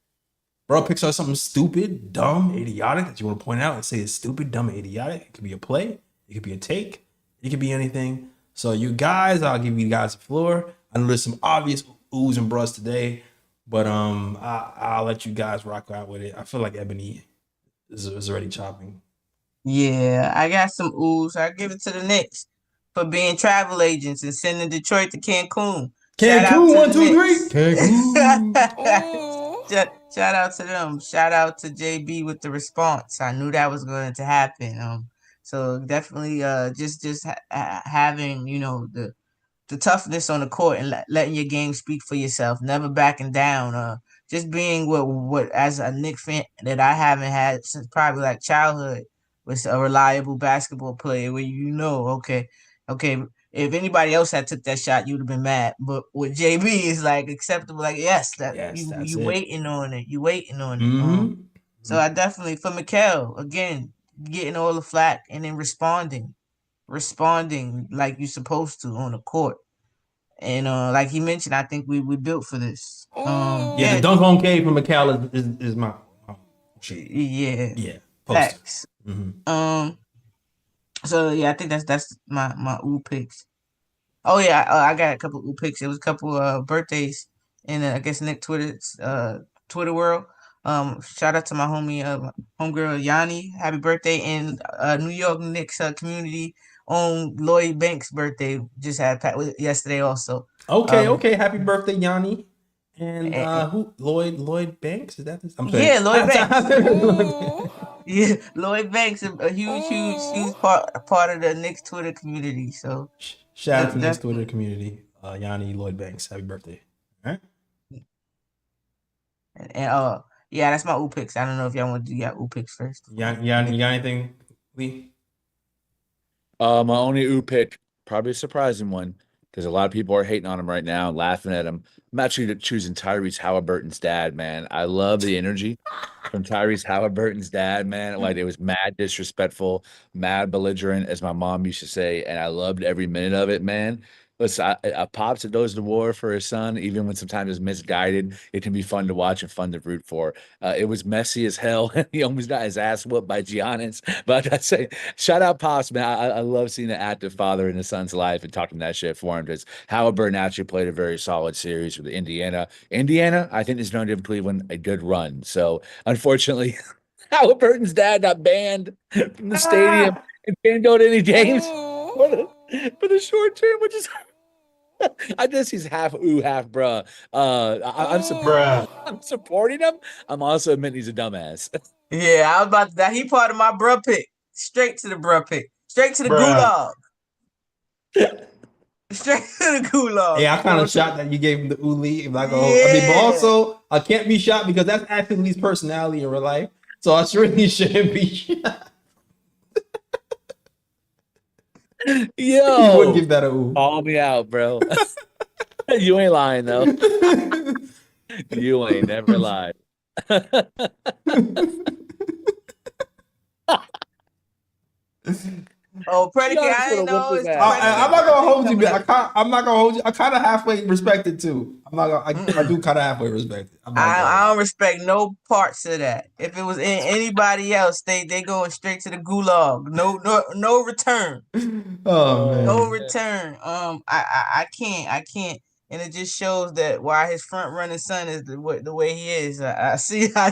[SPEAKER 2] picks are something stupid, dumb, idiotic that you want to point out and say it's stupid, dumb, and idiotic. It could be a play. It could be a take. It could be anything. So you guys, I'll give you guys the floor. I know there's some obvious oohs and bruhs today, but I'll let you guys rock out with it. I feel like Ebony is already chopping.
[SPEAKER 4] Yeah, I got some oohs. I give it to the Knicks for being travel agents and sending Detroit to Cancun.
[SPEAKER 2] Cancun, 1, 2, 3. Cancun.
[SPEAKER 4] Shout out to them. Shout out to JB with the response. I knew that was going to happen. So definitely, just having the toughness on the court and letting your game speak for yourself, never backing down. Just being what as a Knicks fan that I haven't had since probably like childhood, was a reliable basketball player where okay, if anybody else had took that shot, you'd have been mad. But with JB, it's like acceptable. Like you waiting on it. You waiting on it. So I definitely for McHale again, getting all the flack and then responding like you're supposed to on the court. And like he mentioned, I think we built for this.
[SPEAKER 2] The dunk on Cade from McHale is my shit.
[SPEAKER 4] Yeah.
[SPEAKER 2] Facts.
[SPEAKER 4] So yeah, I think that's my ooh picks. Oh yeah, I got a couple ooh picks. It was a couple birthdays in I guess Nick Twitter world. Shout out to my homegirl Yanni. Happy birthday! And New York Knicks community on Lloyd Banks' birthday just had yesterday also.
[SPEAKER 2] Okay. Happy birthday, Yanni. And who? Lloyd Banks? Is that this? I'm sorry.
[SPEAKER 4] Yeah, Lloyd Banks. Yeah, Lloyd Banks, a huge part of the Knicks Twitter community. So
[SPEAKER 2] shout out to the Knicks Twitter community. Yanni Lloyd Banks, happy birthday. All right.
[SPEAKER 4] And yeah, that's my ooh picks. I don't know if y'all want to do your ooh picks first.
[SPEAKER 2] You got anything, Lee?
[SPEAKER 3] My only ooh pick, probably a surprising one, because a lot of people are hating on him right now, laughing at him. I'm actually choosing Tyrese Halliburton's dad, man. I love the energy from Tyrese Halliburton's dad, man. Like, it was mad disrespectful, mad belligerent, as my mom used to say, and I loved every minute of it, man. Listen, a pops that goes to war for his son, even when sometimes it's misguided, it can be fun to watch and fun to root for. It was messy as hell. He almost got his ass whooped by Giannis. But I say, shout out Pops, man. I love seeing an active father in his son's life and talking that shit for him. Because Halliburton actually played a very solid series with Indiana. Indiana, I think, is going to give Cleveland a good run. So, unfortunately, Halliburton's dad got banned from the stadium and can't go to any games for the short term, which is... I guess he's half ooh, half bruh. I'm supporting him. I'm also admitting he's a dumbass.
[SPEAKER 4] Yeah, I was about to. He part of my bruh pick. Straight to the bruh pick. Straight to the gulag. Straight to the gulag.
[SPEAKER 2] Yeah, I kind of shocked that you gave him the ooh Lee. Like, but also I can't be shocked because that's actually Lee's personality in real life. So I really shouldn't be shocked.
[SPEAKER 3] Yo,
[SPEAKER 2] you wouldn't give that a ooh.
[SPEAKER 3] Call me out, bro. You ain't lying though. You ain't never lied.
[SPEAKER 4] Oh, predicate.
[SPEAKER 3] Giannis
[SPEAKER 4] I
[SPEAKER 3] would've
[SPEAKER 4] didn't know
[SPEAKER 3] whooped
[SPEAKER 4] it's
[SPEAKER 3] his ass.
[SPEAKER 2] I'm not gonna hold you,
[SPEAKER 4] coming
[SPEAKER 2] man.
[SPEAKER 4] up.
[SPEAKER 2] I'm not gonna hold you. I kind of halfway respect it too. I'm not gonna. I do kind of halfway respect it. I'm not gonna
[SPEAKER 4] I don't respect no parts of that. If it was in anybody else, they going straight to the gulag. No return.
[SPEAKER 2] Oh
[SPEAKER 4] No
[SPEAKER 2] man.
[SPEAKER 4] return. I can't. And it just shows that why his front running son is the way he is. I see. I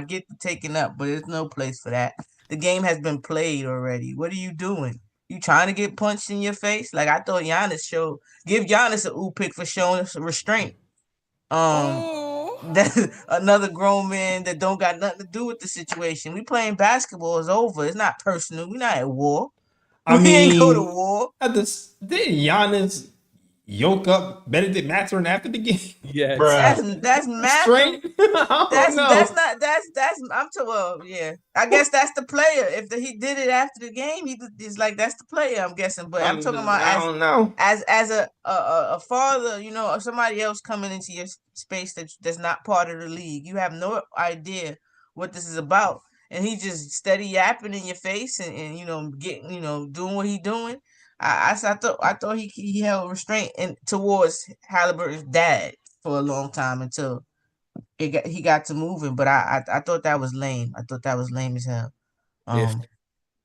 [SPEAKER 4] get the taking up, but there's no place for that. The game has been played already. What are you doing? You trying to get punched in your face? Like I thought give Giannis a ooh pick for showing some restraint. That another grown man that don't got nothing to do with the situation. We playing basketball, it's over. It's not personal. We're not at war.
[SPEAKER 2] I
[SPEAKER 4] We ain't go to
[SPEAKER 2] mean,
[SPEAKER 4] war.
[SPEAKER 2] did Giannis yoke up Benedict Mathurin after the game?
[SPEAKER 3] Yes.
[SPEAKER 4] That's math.
[SPEAKER 2] Straight? I don't know.
[SPEAKER 4] That's not I'm too well, yeah. I guess that's the player. If he did it after the game, he's like that's the player, I'm guessing. But I'm talking about
[SPEAKER 2] I don't know.
[SPEAKER 4] as a father, or somebody else coming into your space that's not part of the league. You have no idea what this is about. And he just steady yapping in your face and getting, doing what he doing. I thought he held restraint towards Halliburton's dad for a long time until he got to moving. But I thought that was lame. I thought that was lame as hell.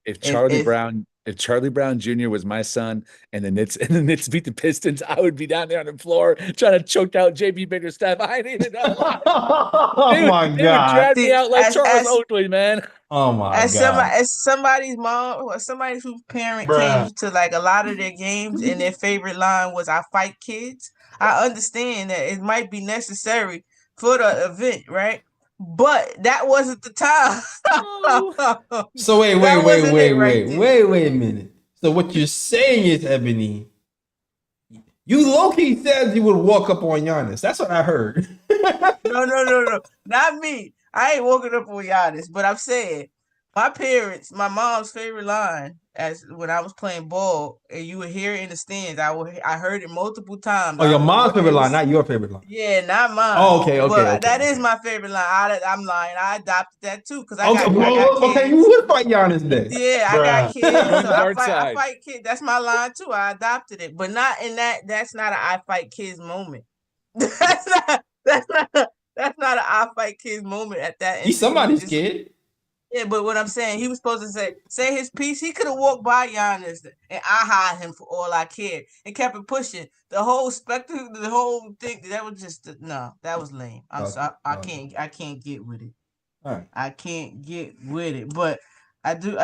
[SPEAKER 3] If Charlie Brown Jr. was my son and the Knicks beat the Pistons, I would be down there on the floor trying to choke out JB Biggerstaff. I ain't even know.
[SPEAKER 2] Oh my
[SPEAKER 3] They would
[SPEAKER 2] god.
[SPEAKER 3] drag me out like Charles Oakley, man.
[SPEAKER 2] Oh my god.
[SPEAKER 4] As somebody's mom or somebody whose parent came to like a lot of their games and their favorite line was "I fight kids." I understand that it might be necessary for the event, right? But that wasn't the time.
[SPEAKER 2] So wait a minute. So what you're saying is, Ebony, you low-key said you would walk up on Giannis. That's what I heard.
[SPEAKER 4] No. Not me. I ain't walking up on Giannis, but I'm saying my mom's favorite line as when I was playing ball, and you would hear it in the stands. I heard it multiple times.
[SPEAKER 2] Oh, your mom's favorite line, not your favorite line.
[SPEAKER 4] Yeah, not mine.
[SPEAKER 2] Oh, okay.
[SPEAKER 4] But that is my favorite line. I'm lying. I adopted that too because I got
[SPEAKER 2] kids. You would fight Giannis then.
[SPEAKER 4] Yeah, I got kids. So I
[SPEAKER 3] side.
[SPEAKER 4] fight kids. That's my line too. I adopted it, but not in that. That's not an I fight kids moment. That's not an I fight kids moment at that.
[SPEAKER 2] He's somebody's kid.
[SPEAKER 4] Yeah, but what I'm saying, he was supposed to say his piece. He could have walked by Giannis and I hide him for all I cared and kept it pushing. The whole spectacle, the whole thing, that was just no, that was lame. I can't get with it.
[SPEAKER 2] All right.
[SPEAKER 4] I can't get with it. But I do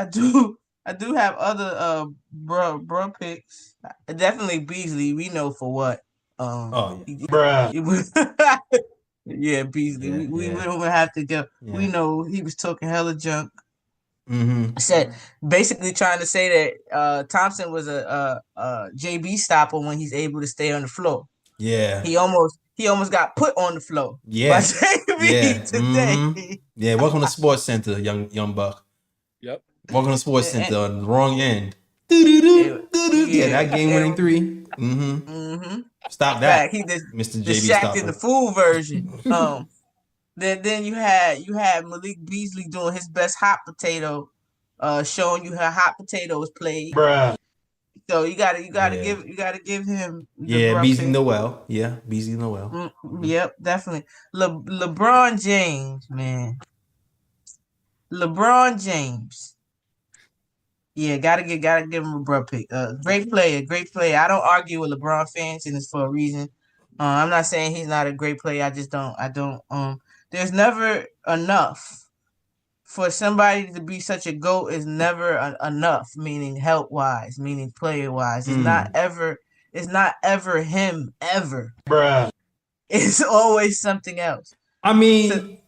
[SPEAKER 4] have other bro picks. Definitely Beasley. We know for what. Yeah, Beasley.
[SPEAKER 2] Yeah,
[SPEAKER 4] we don't have to go.
[SPEAKER 2] Yeah.
[SPEAKER 4] We know he was talking hella junk.
[SPEAKER 2] Mm-hmm.
[SPEAKER 4] Said basically trying to say that Thompson was a JB stopper when he's able to stay on the floor.
[SPEAKER 2] Yeah.
[SPEAKER 4] He almost got put on the floor.
[SPEAKER 2] Yeah.
[SPEAKER 4] By JB today.
[SPEAKER 2] Mm-hmm. Yeah. Welcome to Sports Center, young buck.
[SPEAKER 3] Yep.
[SPEAKER 2] Welcome to Sports Center on the wrong end. Yeah, that game-winning three. Mm-hmm. Stop that, Mr. JB.
[SPEAKER 4] The Shaq
[SPEAKER 2] Stopper.
[SPEAKER 4] in the fool version. Then you had Malik Beasley doing his best hot potato, showing you how hot potato is played. So you gotta give him.
[SPEAKER 2] Beasley Noel. Yeah, Beasley Noel.
[SPEAKER 4] Yep, definitely. LeBron James, man. LeBron James. Yeah, gotta give him a bro pick. Great player. I don't argue with LeBron fans, and it's for a reason. I'm not saying he's not a great player. I don't. There's never enough for somebody to be such a GOAT. Is never enough. Meaning health wise, meaning player wise. It's not ever. It's not ever him ever. It's always something else.
[SPEAKER 2] I mean.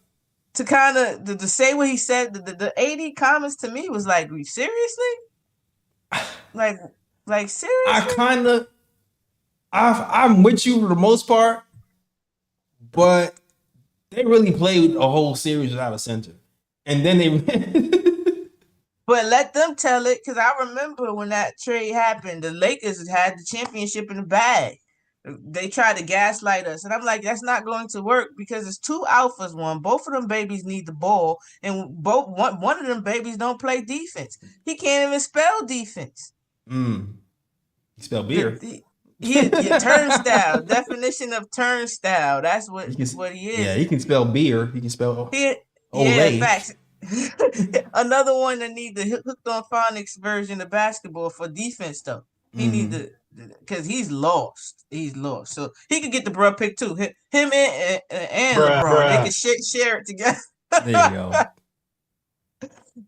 [SPEAKER 4] To kind of to say what he said, the 80 comments to me was like, seriously? Like seriously?
[SPEAKER 2] I'm with you for the most part, but they really played a whole series without a center. And then
[SPEAKER 4] But let them tell it, because I remember when that trade happened, the Lakers had the championship in the bag. They tried to gaslight us, and I'm like, that's not going to work because it's two alphas. Both of them babies need the ball, and one of them babies don't play defense. He can't even spell defense.
[SPEAKER 2] He spell beer.
[SPEAKER 4] Yeah, turnstile. Definition of turnstile. That's what he is.
[SPEAKER 2] Yeah, he can spell beer. He can spell.
[SPEAKER 4] Yeah, facts. Another one that need the hooked on phonics version of basketball for defense though. He need to, because he's lost. He's lost. So he could get the bruh pick too. Him and LeBron. They can share it together.
[SPEAKER 2] There you go.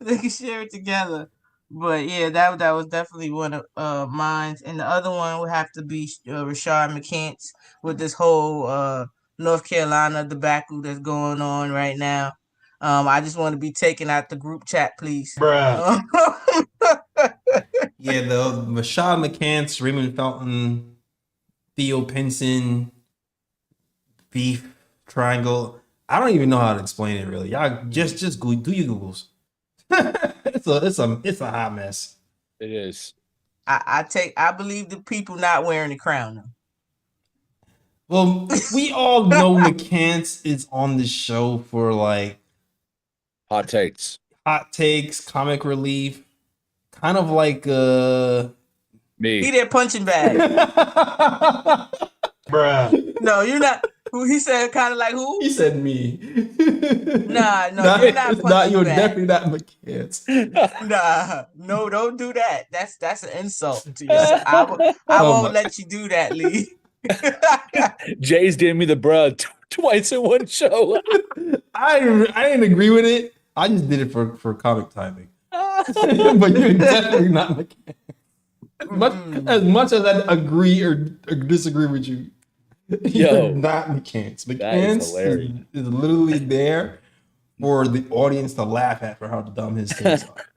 [SPEAKER 4] They can share it together. But yeah, that was definitely one of mine. And the other one would have to be Rashard McCants with this whole North Carolina debacle that's going on right now. I just want to be taken out the group chat, please.
[SPEAKER 2] Bruh. Yeah, the Rashard McCants, Raymond Felton, Theo Pinson, beef triangle. I don't even know how to explain it really. Y'all just do your Googles. It's a hot mess.
[SPEAKER 3] It is.
[SPEAKER 4] I believe the people not wearing the crown though.
[SPEAKER 2] Well, we all know McCants is on the show for like
[SPEAKER 3] hot takes,
[SPEAKER 2] comic relief, kind of like
[SPEAKER 3] me.
[SPEAKER 4] He their punching bag.
[SPEAKER 2] Bruh.
[SPEAKER 4] No, you're not. Who he said? Kind of like who?
[SPEAKER 2] He said me.
[SPEAKER 4] Nah, you're not.
[SPEAKER 2] You're definitely not McCants.
[SPEAKER 4] Nah, no, don't do that. That's an insult to yourself. I won't let you do that, Lee.
[SPEAKER 3] Jay's giving me the bruh twice in one show.
[SPEAKER 2] I didn't agree with it. I just did it for comic timing. But you're definitely not McCants. As much as I agree or disagree with you, you're not McCants. McCants is literally there for the audience to laugh at for how dumb his takes are.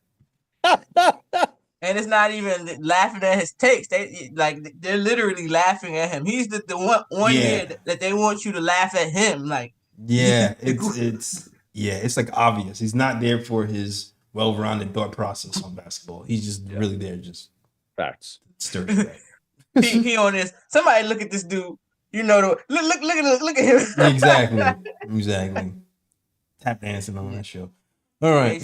[SPEAKER 4] And it's not even laughing at his takes. They're literally laughing at him. He's the one year that they want you to laugh at him. Like,
[SPEAKER 2] yeah, it's like obvious. He's not there for his well-rounded thought process on basketball. He's just really there, just
[SPEAKER 3] facts.
[SPEAKER 4] he on this. Somebody look at this dude. You know, look at him.
[SPEAKER 2] Exactly. Tap dancing on that show. All right.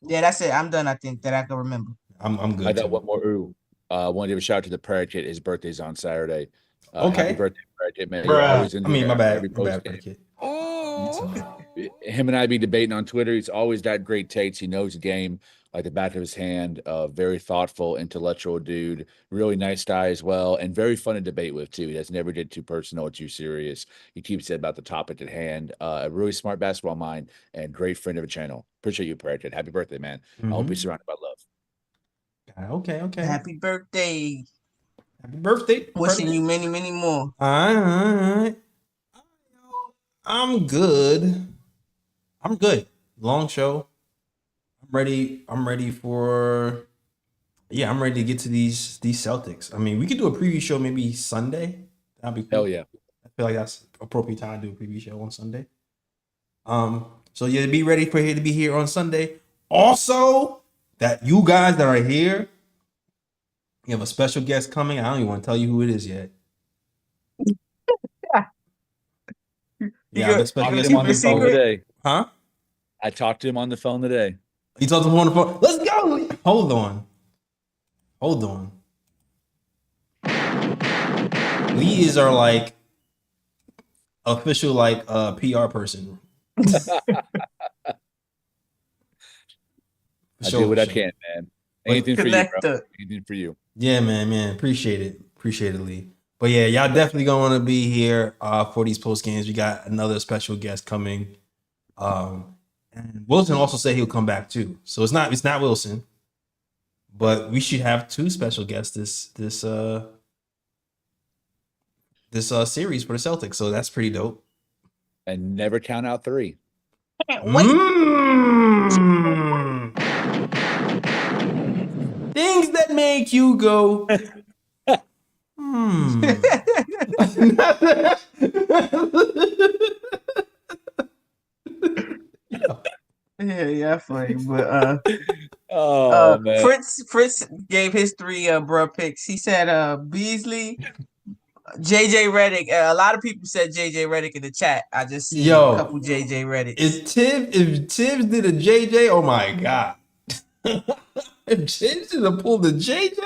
[SPEAKER 4] Yeah, that's it. I'm done. I think that I can remember.
[SPEAKER 2] I'm good.
[SPEAKER 3] I got one more. I want to give a shout out to the Predicate. His birthday's on Saturday.
[SPEAKER 2] Okay.
[SPEAKER 3] Happy birthday, Predicate, man.
[SPEAKER 2] My bad.
[SPEAKER 3] Predicate. Him and I be debating on Twitter. He's always got great takes. He knows the game like the back of his hand. Very thoughtful, intellectual dude. Really nice guy as well, and very fun to debate with too. He does never get too personal or too serious. He keeps it about the topic at hand. A really smart basketball mind and great friend of the channel. Appreciate you, Predicate. Happy birthday, man. I hope you're surrounded by love.
[SPEAKER 2] Okay.
[SPEAKER 4] Happy birthday.
[SPEAKER 2] Happy birthday.
[SPEAKER 4] Wishing you many, many more.
[SPEAKER 2] All right. I'm good. Long show. I'm ready to get to these Celtics. I mean, we could do a preview show maybe Sunday. That'd be cool.
[SPEAKER 3] Hell yeah.
[SPEAKER 2] I feel like that's appropriate time to do a preview show on Sunday. So yeah, be ready for here to be here on Sunday. Also, that you guys that are here, you have a special guest coming. I don't even want to tell you who it is yet. Yeah, the special guest
[SPEAKER 3] on the phone today.
[SPEAKER 2] Huh?
[SPEAKER 3] I talked to him on the phone today.
[SPEAKER 2] You talked to him on the phone. Let's go. Hold on. Lee is our like official like PR person.
[SPEAKER 3] I do what I can, man. Anything for you, bro. Anything for you.
[SPEAKER 2] Yeah, man. Appreciate it, Lee. But yeah, y'all definitely gonna want to be here for these post games. We got another special guest coming. And Wilson also said he'll come back too. So it's not Wilson, but we should have two special guests this series for the Celtics. So that's pretty dope.
[SPEAKER 3] And never count out 3.
[SPEAKER 2] Things that make you go.
[SPEAKER 4] Yeah, funny. But
[SPEAKER 3] Oh man,
[SPEAKER 4] Fritz gave his 3 bruh picks. He said Beasley, JJ Redick. A lot of people said JJ Redick in the chat. I just seen a
[SPEAKER 2] Yo,
[SPEAKER 4] couple JJ Reddicks.
[SPEAKER 2] if Tibbs did a JJ, oh my god. If Tibbs did have pulled the JJ,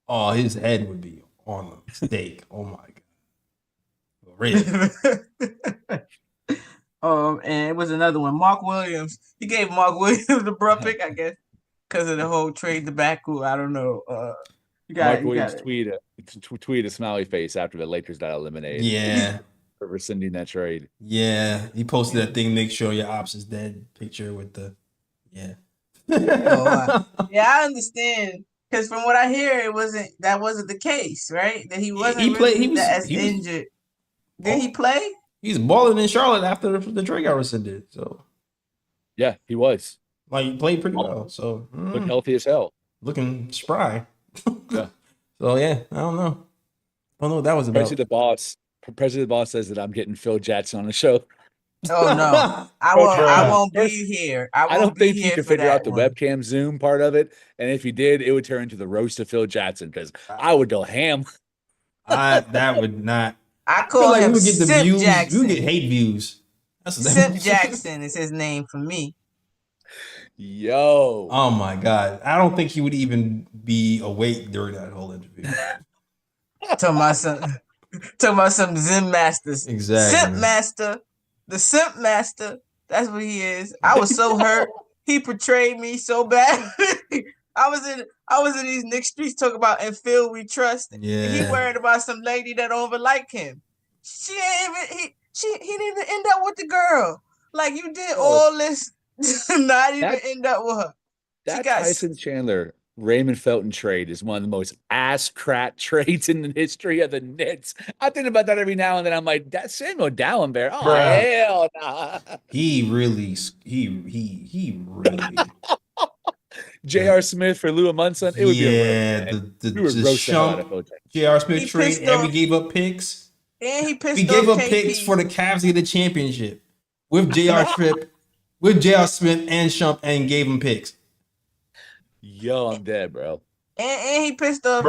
[SPEAKER 2] oh, his head would be on the stake. Oh my god. Really?
[SPEAKER 4] And it was another one. Mark Williams. He gave Mark Williams the bruh pick, I guess, because of the whole trade the back. I don't know.
[SPEAKER 3] Mark Williams tweet a smiley face after the Lakers got eliminated.
[SPEAKER 2] Yeah.
[SPEAKER 3] For rescinding that trade.
[SPEAKER 2] Yeah. He posted that thing, make sure your ops is dead picture with the
[SPEAKER 4] yeah, I understand. Because from what I hear, that wasn't the case, right? That he wasn't injured. Did he play?
[SPEAKER 2] He's balling in Charlotte after the trade got rescinded. So
[SPEAKER 3] yeah, he was.
[SPEAKER 2] Like he played pretty well. So
[SPEAKER 3] look healthy as hell.
[SPEAKER 2] Looking spry.
[SPEAKER 3] Yeah.
[SPEAKER 2] So yeah, I don't know. I don't know what that was about.
[SPEAKER 3] President Boss says that I'm getting Phil Jackson on the show.
[SPEAKER 4] Oh no, I won't be here.
[SPEAKER 3] I don't think you can figure out the webcam zoom part of it, and if you did, it would turn into the roast of Phil Jackson because I would go ham.
[SPEAKER 2] That would not.
[SPEAKER 4] I call him
[SPEAKER 2] we would get the
[SPEAKER 4] Simp
[SPEAKER 2] views.
[SPEAKER 4] Jackson.
[SPEAKER 2] We would get hate views.
[SPEAKER 4] Simp Jackson is his name for me.
[SPEAKER 3] Yo.
[SPEAKER 2] Oh my god, I don't think he would even be awake during that whole interview.
[SPEAKER 4] Talking about some Zen masters.
[SPEAKER 2] Exactly.
[SPEAKER 4] Simp master. The Simp master. That's what he is. I was so hurt. He portrayed me so bad. I was in these Knicks streets talking about in Phil we trust.
[SPEAKER 2] Yeah.
[SPEAKER 4] He worried about some lady that don't even like him. He didn't even end up with the girl. Like you did all this, not even end up with her.
[SPEAKER 3] That Tyson Chandler Raymond Felton trade is one of the most ass crack trades in the history of the Knicks. I think about that every now and then. I'm like, that's Samuel Dallenberg. Oh hell nah.
[SPEAKER 2] He really.
[SPEAKER 3] J.R. Smith for Lou Munson. It would
[SPEAKER 2] the Shump J.R. Smith trade, and we gave up picks.
[SPEAKER 4] And he pissed
[SPEAKER 2] we gave up picks for the Cavs to get a championship with J.R. Smith and Shump, and gave him picks.
[SPEAKER 3] Yo, I'm dead, bro.
[SPEAKER 4] And he pissed off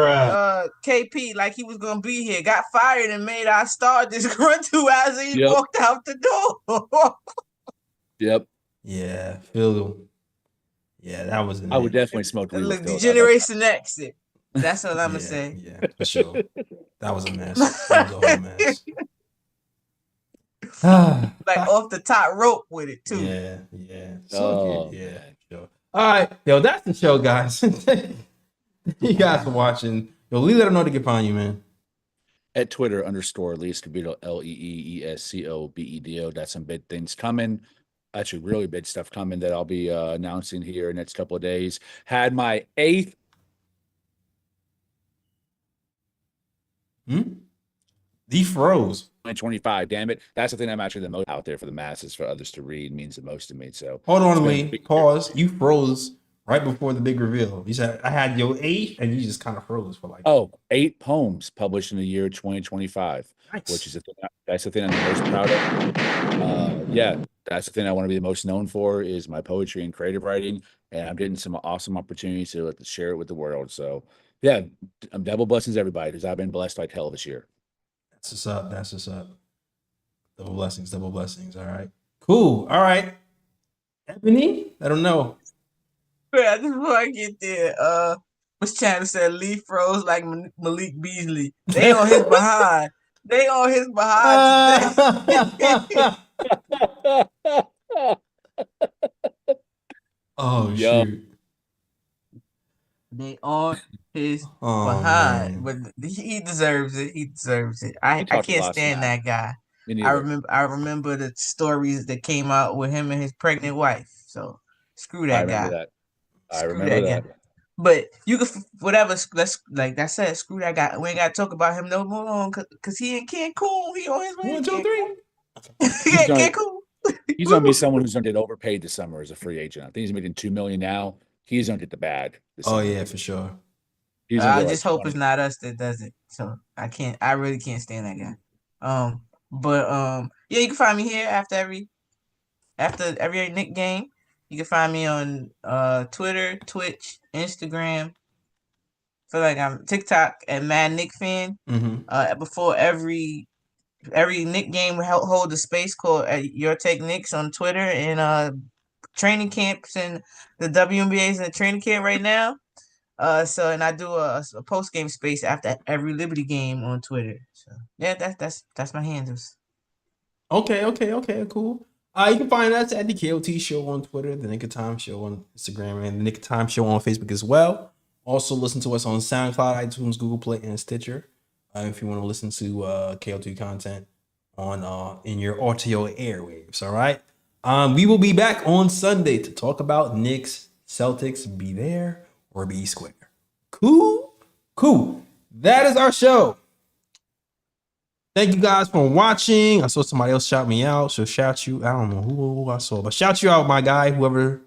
[SPEAKER 4] KP like he was gonna be here. Got fired and made our star disgruntled as he walked out the door.
[SPEAKER 3] Yep.
[SPEAKER 2] Yeah, Phil. Yeah, that was.
[SPEAKER 3] I would definitely smoke weed.
[SPEAKER 4] Look, the Generation exit. That's what I'm gonna say.
[SPEAKER 2] Yeah, for sure. That was a mess. That was a whole mess.
[SPEAKER 4] Like off the top rope with it too.
[SPEAKER 2] Yeah. So good. Yeah, sure. All right, yo, that's the show, guys. Thank you guys for watching. Yo, let them know to get on you, man.
[SPEAKER 3] At Twitter _ Lee Escobedo, LEEESCOBEDO. That's some big things coming. Actually, really big stuff coming that I'll be announcing here in the next couple of days. Had my 8th.
[SPEAKER 2] The froze.
[SPEAKER 3] 2025, damn it. That's the thing I'm actually the most out there for the masses, for others to read, means the most to me. So
[SPEAKER 2] hold on, Lee. Pause. You froze right before the big reveal. You said I had your 8, and you just kind of froze for like
[SPEAKER 3] 8 poems published in the year 2025,
[SPEAKER 2] nice.
[SPEAKER 3] Which is that's the thing I'm the most proud of. That's the thing I want to be the most known for is my poetry and creative writing, and I'm getting some awesome opportunities to share it with the world. So yeah, I'm double blessings everybody because I've been blessed like hell this year.
[SPEAKER 2] That's what's up. That's what's up. Double blessings. All right. Cool. All right. Ebony, I don't know.
[SPEAKER 4] Yeah, just before I get there, Miss Chandler said Lee froze like Malik Beasley. They on his behind. They on his behind today.
[SPEAKER 2] Oh shoot.
[SPEAKER 4] They on his behind, man. But he deserves it. He deserves it. I can't stand that guy. I remember the stories that came out with him and his pregnant wife. So screw that guy.
[SPEAKER 3] I remember that.
[SPEAKER 4] But you could whatever. Let's like I said. Screw that guy. We ain't got to talk about him no more because he in Cancun. He on his way.
[SPEAKER 2] 1, 2, 3.
[SPEAKER 4] Cancun.
[SPEAKER 3] He's gonna be someone who's gonna get overpaid this summer as a free agent. I think he's making $2 million now. He's gonna get the bag.
[SPEAKER 2] Yeah, for sure.
[SPEAKER 4] I just hope it's not us that does it. So I really can't stand that guy. Yeah, you can find me here after every after every Knick game. You can find me on Twitter, Twitch, Instagram. Feel like I'm TikTok at Mad Knick Fan. Before every Knick game, we hold a space called Your Take Knicks on Twitter, and training camps and the WNBA is in the training camp right now. And I do a post game space after every Liberty game on Twitter. So yeah, that's my handles.
[SPEAKER 2] Okay, cool. You can find us at the KOT Show on Twitter, the Knick of Time Show on Instagram, and the Knick of Time Show on Facebook as well. Also, listen to us on SoundCloud, iTunes, Google Play, and Stitcher. If you want to listen to KOT content on in your audio airwaves, all right. We will be back on Sunday to talk about Knicks, Celtics. Be there or be square. Cool. That is our show. Thank you guys for watching. I saw somebody else shout me out, so shout you. I don't know who I saw, but shout you out, my guy, whoever,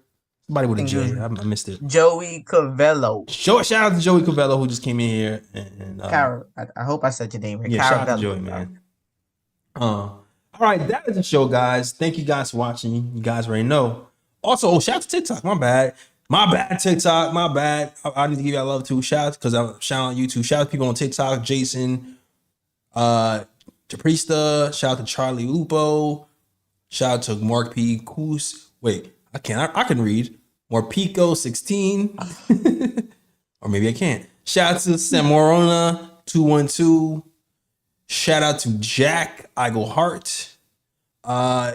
[SPEAKER 2] somebody with a J. I missed it.
[SPEAKER 4] Joey Cavello.
[SPEAKER 2] Shout out to Joey Cavello who just came in here. And
[SPEAKER 4] I hope I said your name right.
[SPEAKER 2] Yeah, shout out to Joey, man. All right, that is the show, guys. Thank you guys for watching. You guys already know. Also, shout out to TikTok. My bad, TikTok. My bad. I need to give y'all love too. Shout out because I'm shouting out you too. Shout out to people on TikTok. Jason, Caprista, shout out to Charlie Lupo, shout out to Mark P. Coos. Wait, I can read. Morpico 16. Or maybe I can't. Shout out to Samorona 212. Shout out to Jack Iglehart.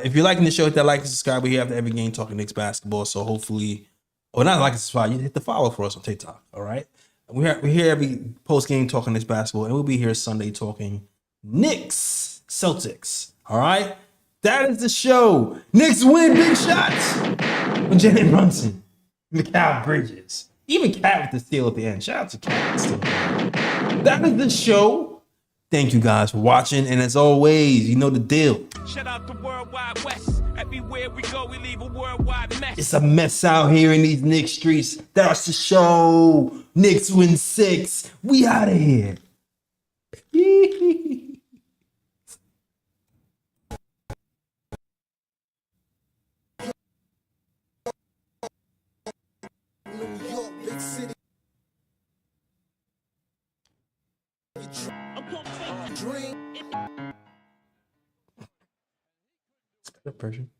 [SPEAKER 2] If you're liking the show, hit that like and subscribe. We're here after every game talking Knicks basketball. So hopefully, not like and subscribe, you hit the follow for us on TikTok. All right. We're here every post game talking Knicks basketball, and we'll be here Sunday talking Knicks, Celtics. All right, that is the show. Knicks win, big shots from Jalen Brunson, McHale Bridges, even Cat with the steal at the end. Shout out to Cat. That is the show. Thank you guys for watching, and as always, you know the deal.
[SPEAKER 5] Shout out the worldwide West. Everywhere we go, we leave a worldwide mess.
[SPEAKER 2] It's a mess out here in these Knicks streets. That's the show. Knicks win 6. We out of here.
[SPEAKER 1] New York, big city. Dream.
[SPEAKER 2] Version.